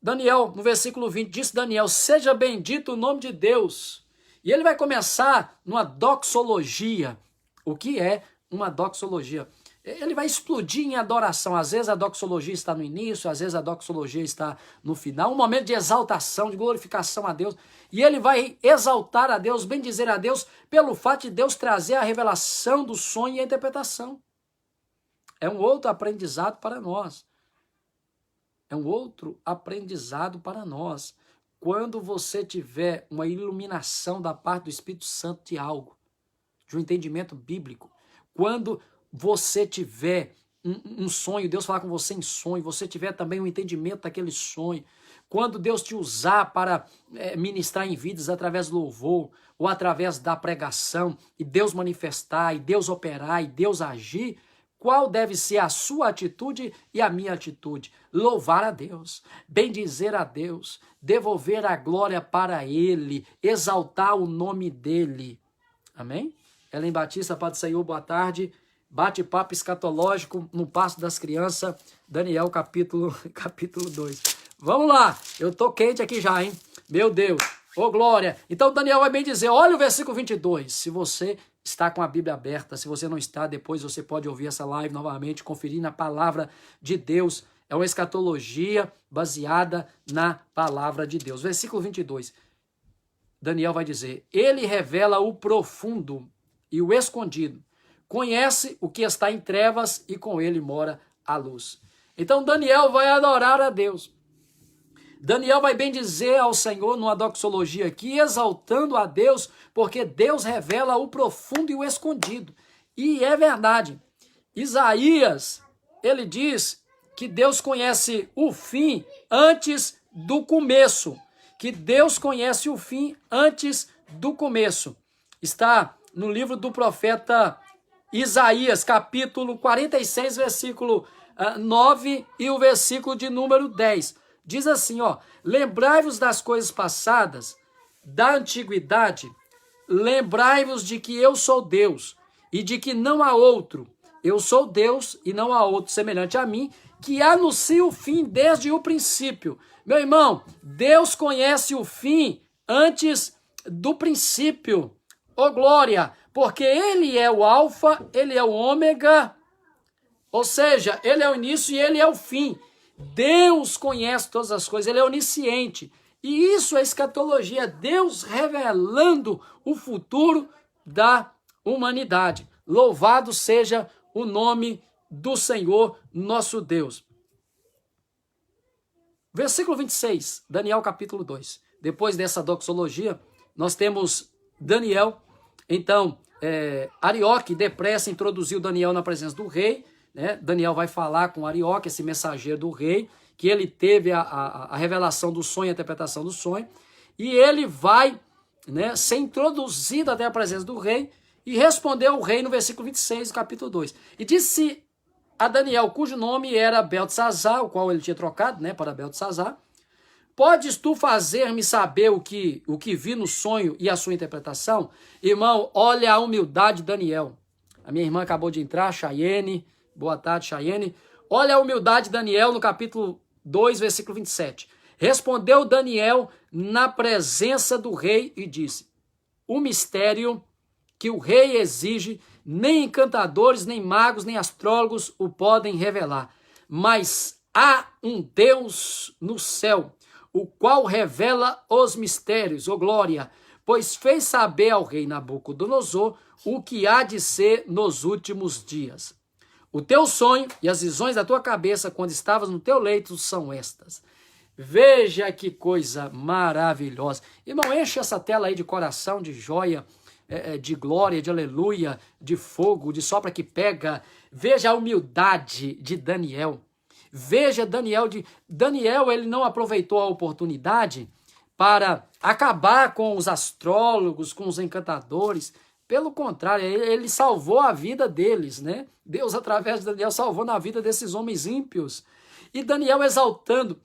Daniel, no versículo 20, disse Daniel, seja bendito o nome de Deus. E ele vai começar numa doxologia. O que é uma doxologia? Ele vai explodir em adoração. Às vezes a doxologia está no início, às vezes a doxologia está no final. Um momento de exaltação, de glorificação a Deus. E ele vai exaltar a Deus, bendizer a Deus, pelo fato de Deus trazer a revelação do sonho e a interpretação. É um outro aprendizado para nós. É um outro aprendizado para nós. Quando você tiver uma iluminação da parte do Espírito Santo de algo, de um entendimento bíblico, quando você tiver um sonho, Deus falar com você em sonho, você tiver também um entendimento daquele sonho, quando Deus te usar para ministrar em vidas através do louvor ou através da pregação, e Deus manifestar, e Deus operar, e Deus agir, qual deve ser a sua atitude e a minha atitude? Louvar a Deus, bendizer a Deus, devolver a glória para Ele, exaltar o nome dEle. Amém? Ellen Batista, Pai do Senhor, boa tarde. Bate-papo escatológico no pasto das crianças, Daniel capítulo 2. Vamos lá, eu tô quente aqui já, hein? Meu Deus, ô glória. Então Daniel vai bem dizer, olha o versículo 22. Se você está com a Bíblia aberta, se você não está, depois você pode ouvir essa live novamente, conferir na palavra de Deus. É uma escatologia baseada na palavra de Deus. Versículo 22. Daniel vai dizer, ele revela o profundo e o escondido. Conhece o que está em trevas e com ele mora a luz. Então Daniel vai adorar a Deus. Daniel vai bendizer ao Senhor numa doxologia aqui, exaltando a Deus, porque Deus revela o profundo e o escondido. E é verdade. Isaías, ele diz que Deus conhece o fim antes do começo. Que Deus conhece o fim antes do começo. Está no livro do profeta Isaías, capítulo 46, versículo 9 e o versículo de número 10. Diz assim, ó, lembrai-vos das coisas passadas, da antiguidade, lembrai-vos de que eu sou Deus e de que não há outro. Eu sou Deus e não há outro semelhante a mim, que anuncia o fim desde o princípio. Meu irmão, Deus conhece o fim antes do princípio. Ô glória! Porque ele é o alfa, ele é o ômega, ou seja, ele é o início e ele é o fim. Deus conhece todas as coisas, ele é onisciente. E isso é escatologia, Deus revelando o futuro da humanidade. Louvado seja o nome do Senhor, nosso Deus. Versículo 26, Daniel capítulo 2. Depois dessa doxologia, nós temos Daniel. Então, Arioque depressa introduziu Daniel na presença do rei. né? Daniel vai falar com Arioque, esse mensageiro do rei, que ele teve a revelação do sonho, a interpretação do sonho, e ele vai, né, ser introduzido até a presença do rei e responder ao rei no versículo 26 do capítulo 2. E disse a Daniel, cujo nome era Beltesazar, o qual ele tinha trocado, né, para Beltesazar: podes tu fazer-me saber o que vi no sonho e a sua interpretação? Irmão, olha a humildade de Daniel. A minha irmã acabou de entrar, Chayene. Boa tarde, Chayene. Olha a humildade de Daniel no capítulo 2, versículo 27. Respondeu Daniel na presença do rei e disse: o mistério que o rei exige, nem encantadores, nem magos, nem astrólogos o podem revelar. Mas há um Deus no céu, o qual revela os mistérios, ó glória, pois fez saber ao rei Nabucodonosor o que há de ser nos últimos dias. O teu sonho e as visões da tua cabeça quando estavas no teu leito são estas. Veja que coisa maravilhosa. Irmão, enche essa tela aí de coração, de joia, de glória, de aleluia, de fogo, de sopra que pega. Veja a humildade de Daniel. Veja Daniel, ele não aproveitou a oportunidade para acabar com os astrólogos, com os encantadores. Pelo contrário, ele salvou a vida deles, né? Deus, através de Daniel, salvou na vida desses homens ímpios. E Daniel exaltando: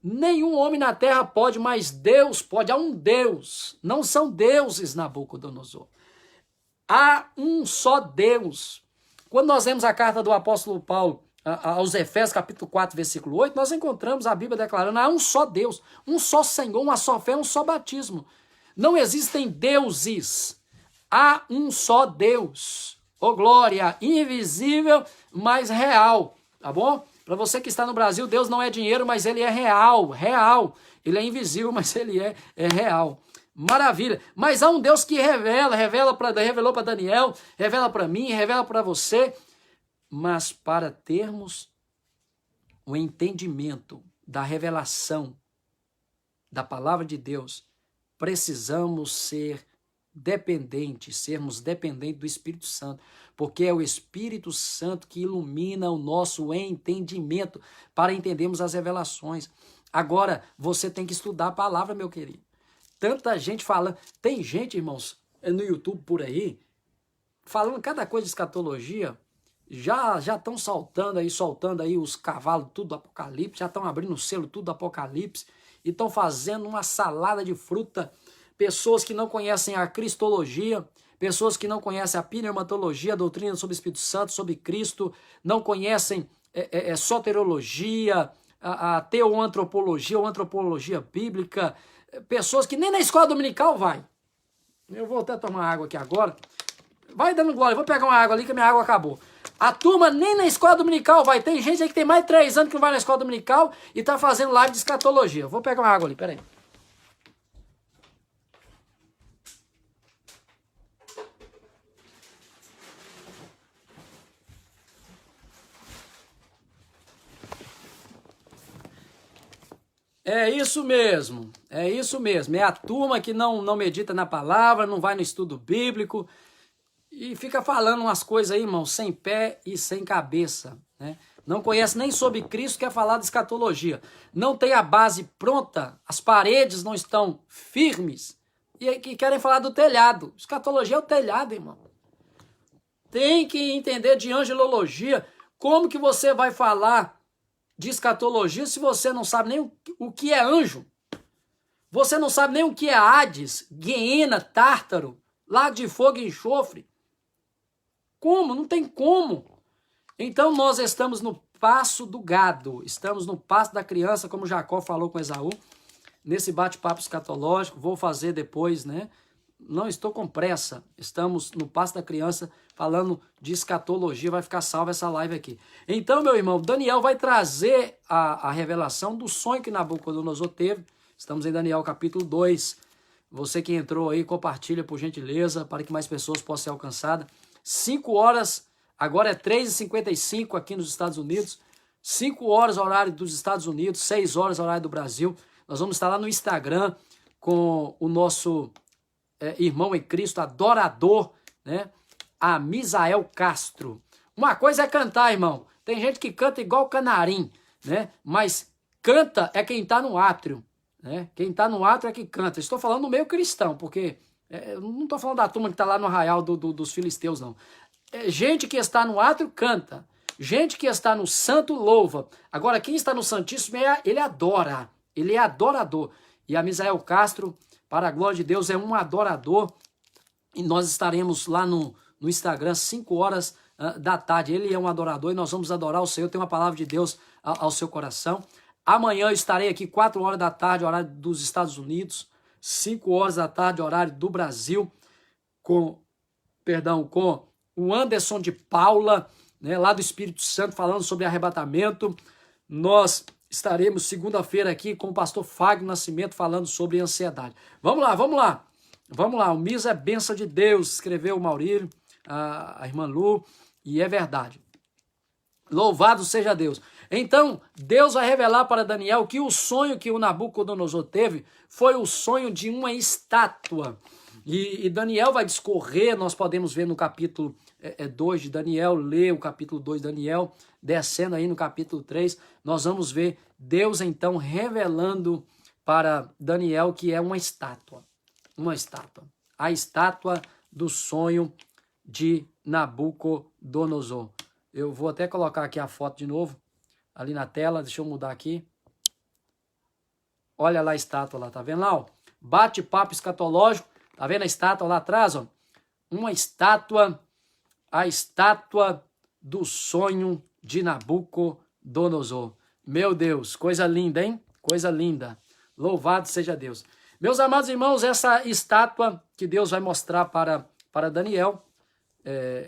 nenhum homem na terra pode, mas Deus pode. Há um Deus. Não são deuses, Nabucodonosor. Há um só Deus. Quando nós vemos a carta do apóstolo Paulo aos Efésios, capítulo 4, versículo 8, nós encontramos a Bíblia declarando: há um só Deus, um só Senhor, uma só fé, um só batismo. Não existem deuses. Há um só Deus. Ô glória, invisível, mas real. Tá bom? Para você que está no Brasil, Deus não é dinheiro, mas ele é real, real. Ele é invisível, mas ele é real. Maravilha. Mas há um Deus que revelou para Daniel, revela para mim, revela para você. Mas para termos o entendimento da revelação da palavra de Deus, precisamos sermos dependentes do Espírito Santo, porque é o Espírito Santo que ilumina o nosso entendimento para entendermos as revelações. Agora, você tem que estudar a palavra, meu querido. Tanta gente falando, tem gente, irmãos, no YouTube por aí, falando cada coisa de escatologia, já estão soltando aí os cavalos tudo do Apocalipse, já estão abrindo o selo tudo do Apocalipse, e estão fazendo uma salada de fruta. Pessoas que não conhecem a cristologia, pessoas que não conhecem a pneumatologia, a doutrina sobre o Espírito Santo, sobre Cristo, não conhecem soterologia, a teoantropologia ou antropologia bíblica, pessoas que nem na escola dominical vai. Eu vou até tomar água aqui agora. Vai dando glória, eu vou pegar uma água ali que a minha água acabou. A turma nem na escola dominical vai. Tem gente aí que tem mais de 3 anos que não vai na escola dominical e está fazendo live de escatologia. Vou pegar uma água ali, peraí. É isso mesmo, é isso mesmo. É a turma que não medita na palavra, não vai no estudo bíblico e fica falando umas coisas aí, irmão, sem pé e sem cabeça, né? Não conhece nem sobre Cristo, quer falar de escatologia. Não tem a base pronta, as paredes não estão firmes e que querem falar do telhado. Escatologia é o telhado, irmão. Tem que entender de angelologia. Como que você vai falar de escatologia se você não sabe nem o que é anjo? Você não sabe nem o que é Hades, Guiena, Tártaro, lago de fogo e enxofre. Como? Não tem como. Então nós estamos no passo do gado, estamos no passo da criança, como Jacó falou com Esaú, nesse bate-papo escatológico. Vou fazer depois, né? Não estou com pressa. Estamos no passo da criança falando de escatologia. Vai ficar salva essa live aqui. Então, meu irmão, Daniel vai trazer a revelação do sonho que Nabucodonosor teve. Estamos em Daniel capítulo 2. Você que entrou aí, compartilha por gentileza, para que mais pessoas possam ser alcançadas. 5 horas, agora é 3h55 aqui nos Estados Unidos. 5 horas horário dos Estados Unidos, 6 horas horário do Brasil. Nós vamos estar lá no Instagram com o nosso irmão em Cristo, adorador, né? A Misael Castro. Uma coisa é cantar, irmão. Tem gente que canta igual canarim, né? Mas canta é quem está no átrio, né? Quem está no átrio é que canta. Estou falando no meio cristão, porque eu não estou falando da turma que está lá no arraial dos filisteus, não. Gente que está no átrio canta. Gente que está no santo louva. Agora, quem está no santíssimo, ele adora. Ele é adorador. E a Misael Castro, para a glória de Deus, é um adorador. E nós estaremos lá no Instagram, 5 horas da tarde. Ele é um adorador e nós vamos adorar o Senhor. Tem uma palavra de Deus ao seu coração. Amanhã eu estarei aqui 4 horas da tarde, horário dos Estados Unidos. 5 horas da tarde, horário do Brasil. Com o Anderson de Paula, né, lá do Espírito Santo, falando sobre arrebatamento. Nós estaremos segunda-feira aqui com o pastor Fábio Nascimento falando sobre ansiedade. Vamos lá, vamos lá. Vamos lá, o Misa é bênção de Deus, escreveu o Maurílio, a irmã Lu, e é verdade. Louvado seja Deus. Então, Deus vai revelar para Daniel que o sonho que o Nabucodonosor teve foi o sonho de uma estátua. E Daniel vai discorrer, nós podemos ver no capítulo 2 de Daniel, ler o capítulo 2 de Daniel, descendo aí no capítulo 3, nós vamos ver Deus então revelando para Daniel que é uma estátua. Uma estátua. A estátua do sonho de Nabucodonosor. Eu vou até colocar aqui a foto de novo, ali na tela, deixa eu mudar aqui. Olha lá a estátua lá, tá vendo lá? Ó? Bate-papo escatológico. Tá vendo a estátua lá atrás? Ó? Uma estátua, a estátua do sonho de Nabucodonosor. Meu Deus, coisa linda, hein? Coisa linda. Louvado seja Deus. Meus amados irmãos, essa estátua que Deus vai mostrar para Daniel,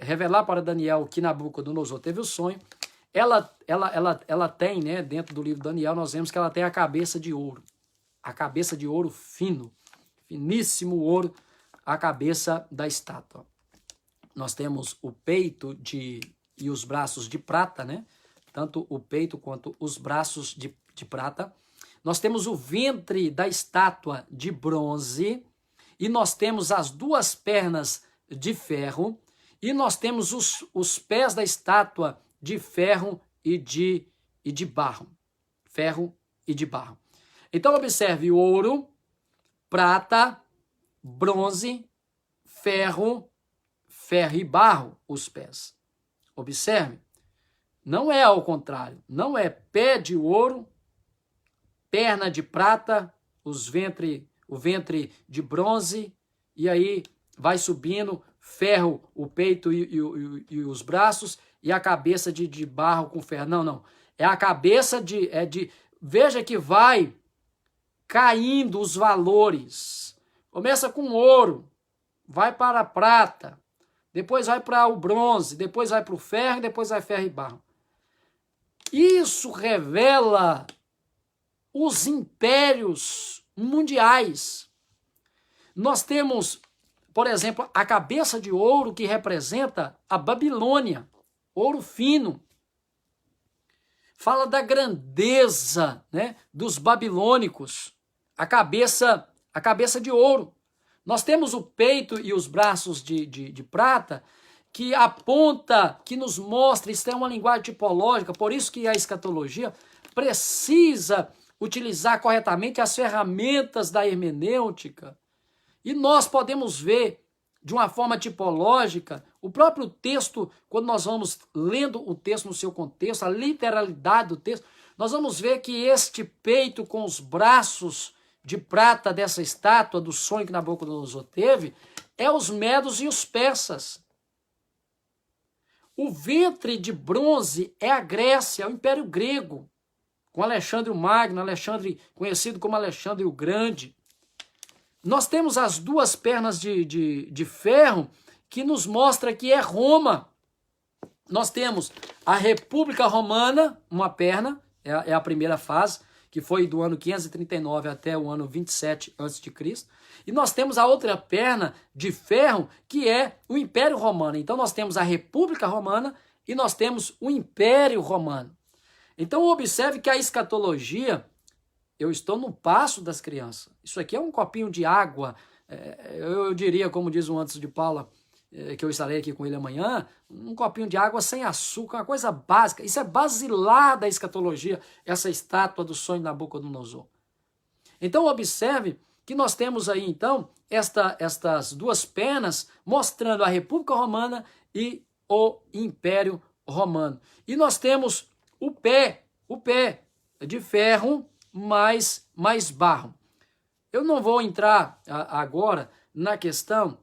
revelar para Daniel que Nabucodonosor teve o sonho, ela tem, né, dentro do livro de Daniel, nós vemos que ela tem a cabeça de ouro. A cabeça de ouro fino. Finíssimo ouro, a cabeça da estátua. Nós temos o peito e os braços de prata, né? Tanto o peito quanto os braços de prata. Nós temos o ventre da estátua de bronze. E nós temos as 2 pernas de ferro. E nós temos os pés da estátua de ferro e de barro. Ferro e de barro. Então, observe: ouro, prata, bronze, ferro e barro, os pés. Observe, não é ao contrário, não é pé de ouro, perna de prata, o ventre de bronze, e aí vai subindo, ferro, o peito e os braços, e a cabeça de barro com ferro. Não, não, é a cabeça veja que vai caindo os valores. Começa com ouro, vai para a prata, depois vai para o bronze, depois vai para o ferro, e depois vai ferro e barro. Isso revela os impérios mundiais. Nós temos, por exemplo, a cabeça de ouro que representa a Babilônia, ouro fino. Fala da grandeza, né, dos babilônicos. A cabeça de ouro. Nós temos o peito e os braços de prata, que aponta, que nos mostra, isso é uma linguagem tipológica, por isso que a escatologia precisa utilizar corretamente as ferramentas da hermenêutica. E nós podemos ver, de uma forma tipológica, o próprio texto, quando nós vamos lendo o texto no seu contexto, a literalidade do texto, nós vamos ver que este peito com os braços de prata dessa estátua do sonho que Nabucodonosor teve, é os medos e os persas. O ventre de bronze é a Grécia, é o Império Grego, com Alexandre o Magno, Alexandre, conhecido como Alexandre o Grande. Nós temos as 2 pernas de ferro, que nos mostra que é Roma. Nós temos a República Romana, uma perna, é a primeira fase, que foi do ano 539 até o ano 27 a.C. E nós temos a outra perna de ferro, que é o Império Romano. Então nós temos a República Romana e nós temos o Império Romano. Então observe que a escatologia, eu estou no passo das crianças. Isso aqui é um copinho de água, eu diria, como diz o Anderson de Paula, que eu estarei aqui com ele amanhã, um copinho de água sem açúcar, uma coisa básica. Isso é basilar da escatologia, essa estátua do sonho de Nabucodonosor. Então observe que nós temos aí então estas duas penas mostrando a República Romana e o Império Romano. E nós temos o pé de ferro mais barro. Eu não vou entrar agora na questão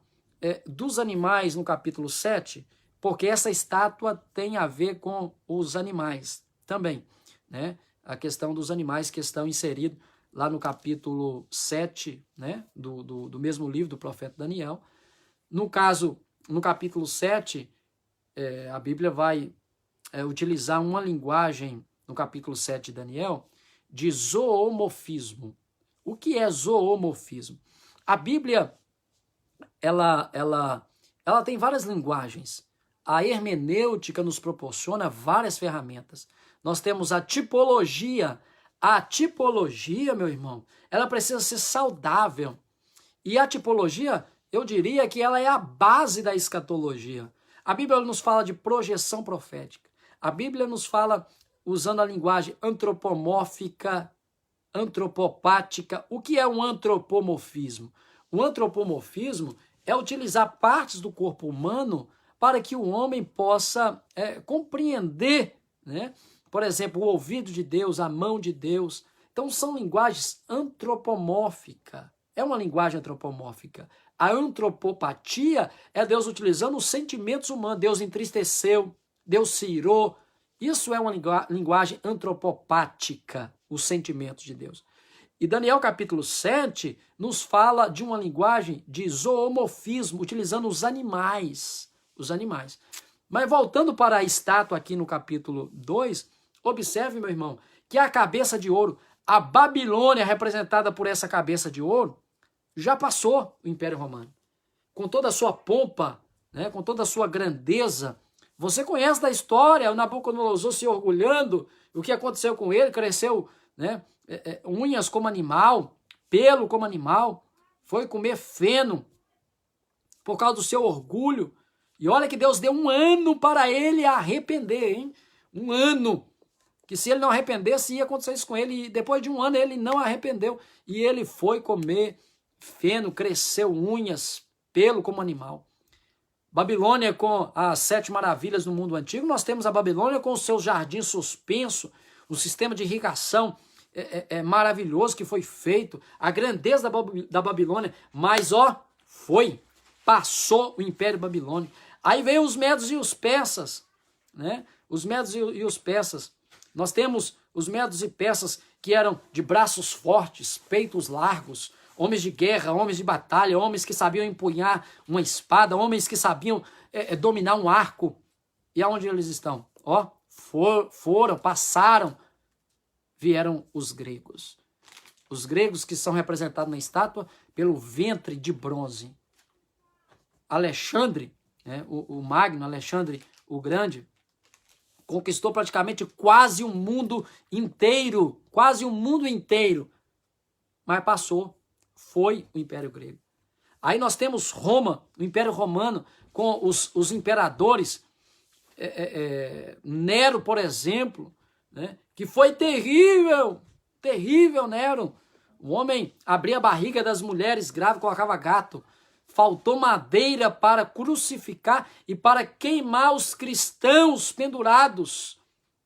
dos animais no capítulo 7, porque essa estátua tem a ver com os animais também, né? A questão dos animais que estão inseridos lá no capítulo 7, né? do mesmo livro do profeta Daniel. No caso, no capítulo 7, a Bíblia vai utilizar uma linguagem, no capítulo 7 de Daniel, de zoomorfismo. O que é zoomorfismo? A Bíblia, ela tem várias linguagens. A hermenêutica nos proporciona várias ferramentas. Nós temos a tipologia. A tipologia, meu irmão, ela precisa ser saudável. E a tipologia, eu diria que ela é a base da escatologia. A Bíblia nos fala de projeção profética. A Bíblia nos fala usando a linguagem antropomórfica, antropopática. O que é um antropomorfismo? O antropomorfismo é utilizar partes do corpo humano para que o homem possa compreender, né? Por exemplo, o ouvido de Deus, a mão de Deus. Então são linguagens antropomórficas. É uma linguagem antropomórfica. A antropopatia é Deus utilizando os sentimentos humanos. Deus entristeceu, Deus se irou. Isso é uma linguagem antropopática, os sentimentos de Deus. E Daniel capítulo 7 nos fala de uma linguagem de zoomorfismo, utilizando os animais. Os animais. Mas voltando para a estátua aqui no capítulo 2, observe, meu irmão, que a cabeça de ouro, a Babilônia representada por essa cabeça de ouro, já passou o Império Romano. Com toda a sua pompa, né, com toda a sua grandeza. Você conhece da história, o Nabucodonosor se orgulhando, o que aconteceu com ele, cresceu, né, unhas como animal, pelo como animal, foi comer feno por causa do seu orgulho. E olha que Deus deu 1 ano para ele arrepender, hein? 1 ano. Que se ele não arrependesse, ia acontecer isso com ele. E depois de 1 ano ele não arrependeu. E ele foi comer feno, cresceu unhas, pelo como animal. Babilônia com as 7 maravilhas do mundo antigo. Nós temos a Babilônia com os seus jardins suspensos, o sistema de irrigação maravilhoso que foi feito, a grandeza da Babilônia. Mas, passou o Império Babilônico. Aí veio os medos e os persas, né? Os medos e os persas. Nós temos os medos e persas que eram de braços fortes, peitos largos, homens de guerra, homens de batalha, homens que sabiam empunhar uma espada, homens que sabiam dominar um arco. E aonde eles estão? Passaram, vieram os gregos. Os gregos que são representados na estátua pelo ventre de bronze. Alexandre, né, o Magno, Alexandre o Grande, conquistou praticamente quase o mundo inteiro, mas passou, foi o Império Grego. Aí nós temos Roma, o Império Romano, com os imperadores, Nero, por exemplo, né, que foi terrível Nero. O homem abria a barriga das mulheres grávidas, colocava gato. Faltou madeira para crucificar e para queimar os cristãos pendurados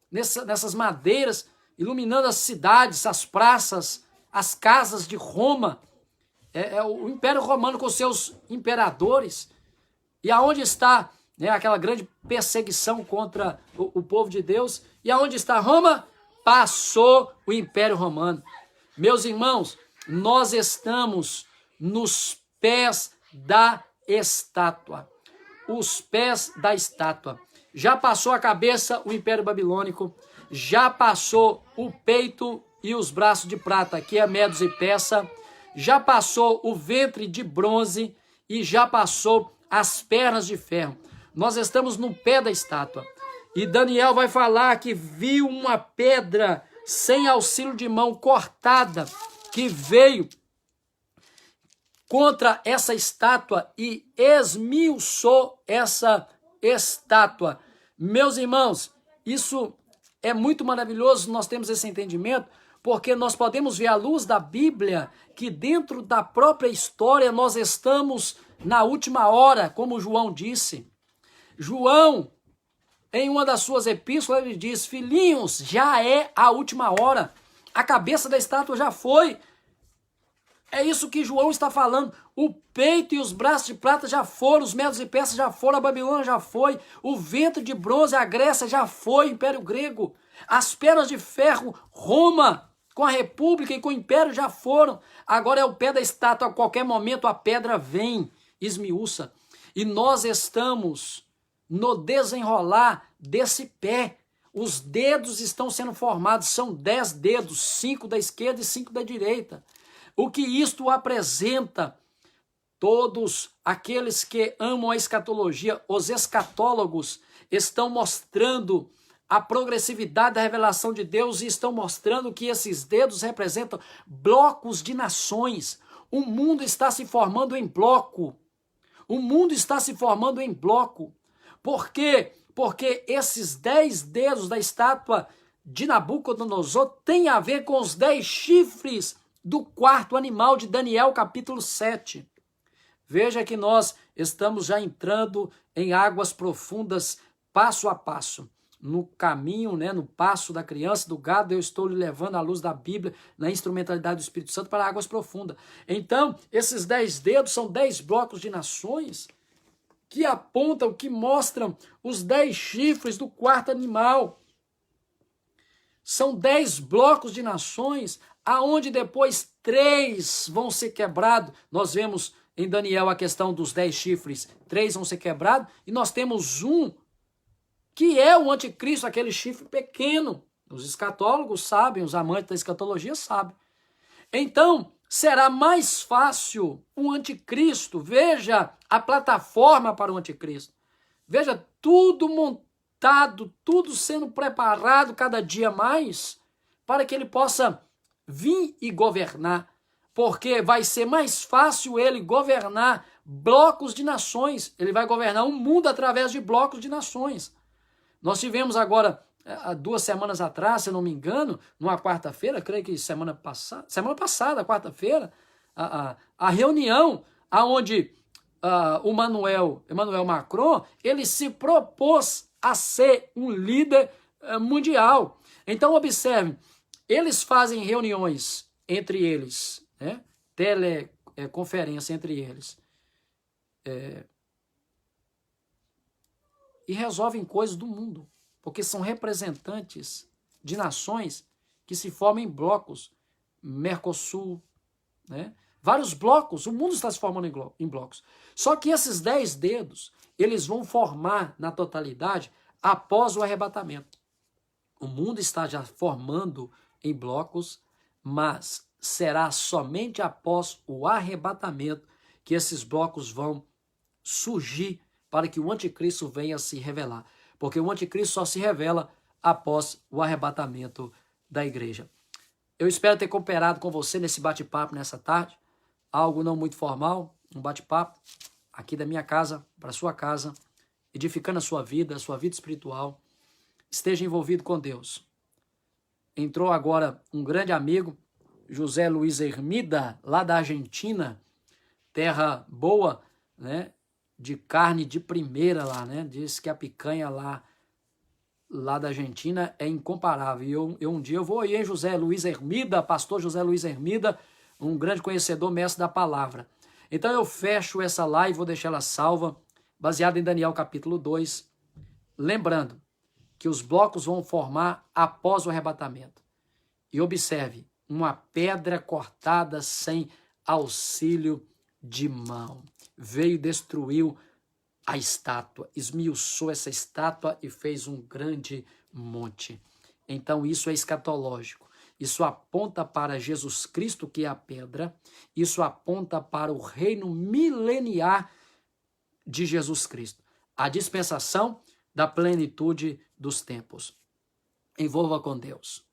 nessas madeiras, iluminando as cidades, as praças, as casas de Roma. O Império Romano com seus imperadores. E aonde está, né, aquela grande perseguição contra o povo de Deus? E aonde está Roma? Passou o Império Romano. Meus irmãos, nós estamos nos pés da estátua. Os pés da estátua. Já passou a cabeça o Império Babilônico, já passou o peito e os braços de prata, que é Medos e Persa, já passou o ventre de bronze e já passou as pernas de ferro. Nós estamos no pé da estátua. E Daniel vai falar que viu uma pedra sem auxílio de mão cortada, que veio contra essa estátua e esmiuçou essa estátua. Meus irmãos, isso é muito maravilhoso, nós temos esse entendimento, porque nós podemos ver à luz da Bíblia que dentro da própria história nós estamos na última hora, como João disse. João, em uma das suas epístolas, ele diz: filhinhos, já é a última hora, a cabeça da estátua já foi. É isso que João está falando. O peito e os braços de prata já foram, os Medos e Persas já foram, a Babilônia já foi, o ventre de bronze, a Grécia já foi, o Império Grego, as pernas de ferro, Roma, com a República e com o Império já foram. Agora é o pé da estátua, a qualquer momento a pedra vem, esmiuça. E nós estamos no desenrolar desse pé. Os dedos estão sendo formados, são 10 dedos, 5 da esquerda e 5 da direita. O que isto apresenta? Todos aqueles que amam a escatologia, os escatólogos, estão mostrando a progressividade da revelação de Deus e estão mostrando que esses dedos representam blocos de nações. O mundo está se formando em bloco. O mundo está se formando em bloco. Por quê? Porque esses 10 dedos da estátua de Nabucodonosor têm a ver com os 10 chifres do quarto animal de Daniel, capítulo 7. Veja que nós estamos já entrando em águas profundas, passo a passo. No caminho, no passo da criança, do gado, eu estou lhe levando à luz da Bíblia, na instrumentalidade do Espírito Santo, para águas profundas. Então, esses 10 dedos são 10 blocos de nações que apontam, que mostram os 10 chifres do quarto animal. São 10 blocos de nações, aonde depois 3 vão ser quebrados. Nós vemos em Daniel a questão dos 10 chifres, 3 vão ser quebrados, e nós temos um que é o anticristo, aquele chifre pequeno. Os escatólogos sabem, os amantes da escatologia sabem. Então, será mais fácil o anticristo. Veja a plataforma para o anticristo. Veja tudo montado, tudo sendo preparado cada dia mais para que ele possa vir e governar. Porque vai ser mais fácil ele governar blocos de nações. Ele vai governar o mundo através de blocos de nações. Nós tivemos agora, há 2 semanas atrás, se não me engano, numa quarta-feira, creio que semana passada, quarta-feira, a reunião onde o Emmanuel Macron, ele se propôs a ser um líder mundial. Então, observe, eles fazem reuniões entre eles, teleconferência entre eles, e resolvem coisas do mundo, porque são representantes de nações que se formam em blocos, Mercosul, vários blocos, o mundo está se formando em blocos. Só que esses 10 dedos, eles vão formar na totalidade após o arrebatamento. O mundo está já formando em blocos, mas será somente após o arrebatamento que esses blocos vão surgir para que o anticristo venha se revelar. Porque o anticristo só se revela após o arrebatamento da igreja. Eu espero ter cooperado com você nesse bate-papo nessa tarde. Algo não muito formal, um bate-papo aqui da minha casa para a sua casa, edificando a sua vida espiritual. Esteja envolvido com Deus. Entrou agora um grande amigo, José Luiz Hermida, lá da Argentina, terra boa, de carne de primeira lá, Diz que a picanha lá da Argentina é incomparável. E um dia eu vou aí em José Luiz Hermida, pastor José Luiz Hermida, um grande conhecedor, mestre da palavra. Então eu fecho essa live, vou deixar ela salva, baseada em Daniel capítulo 2, lembrando que os blocos vão formar após o arrebatamento. E observe, uma pedra cortada sem auxílio de mão. Veio e destruiu a estátua, esmiuçou essa estátua e fez um grande monte. Então isso é escatológico. Isso aponta para Jesus Cristo, que é a pedra. Isso aponta para o reino mileniar de Jesus Cristo. A dispensação da plenitude dos tempos. Envolva com Deus.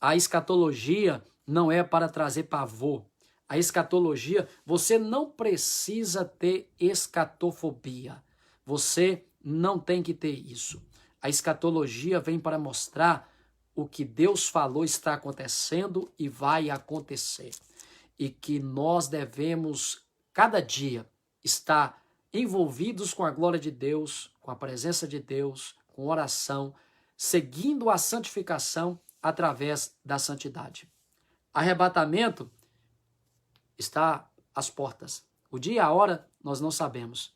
A escatologia não é para trazer pavor. a escatologia, você não precisa ter escatofobia. Você não tem que ter isso. A escatologia vem para mostrar o que Deus falou está acontecendo e vai acontecer. E que nós devemos, cada dia, estar envolvidos com a glória de Deus, com a presença de Deus, com oração, seguindo a santificação através da santidade. Arrebatamento está às portas. O dia e a hora nós não sabemos,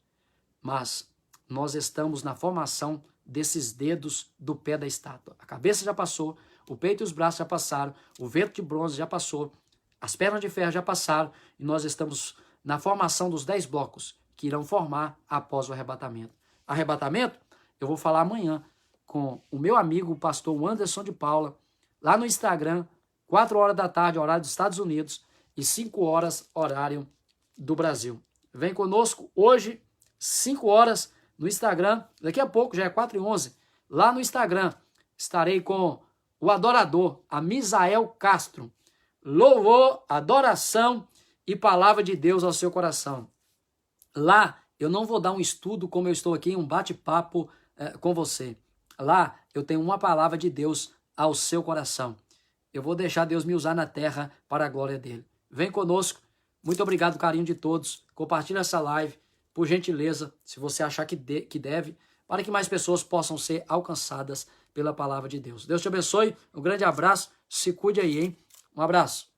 mas nós estamos na formação desses dedos do pé da estátua. A cabeça já passou, o peito e os braços já passaram, o ventre de bronze já passou, as pernas de ferro já passaram e nós estamos na formação dos 10 blocos que irão formar após o arrebatamento. Arrebatamento, eu vou falar amanhã com o meu amigo, o pastor Anderson de Paula, lá no Instagram, 4 horas da tarde, horário dos Estados Unidos, e 5 horas, horário do Brasil. Vem conosco hoje, 5 horas, no Instagram. Daqui a pouco, já é 4h11, lá no Instagram, estarei com o adorador, Amisael Castro. Louvor, adoração e palavra de Deus ao seu coração. Lá, eu não vou dar um estudo como eu estou aqui, um bate-papo com você. Lá, eu tenho uma palavra de Deus ao seu coração. Eu vou deixar Deus me usar na terra para a glória dele. Vem conosco. Muito obrigado, carinho de todos. Compartilha essa live, por gentileza, se você achar que deve, para que mais pessoas possam ser alcançadas pela palavra de Deus. Deus te abençoe. Um grande abraço. Se cuide aí, hein? Um abraço.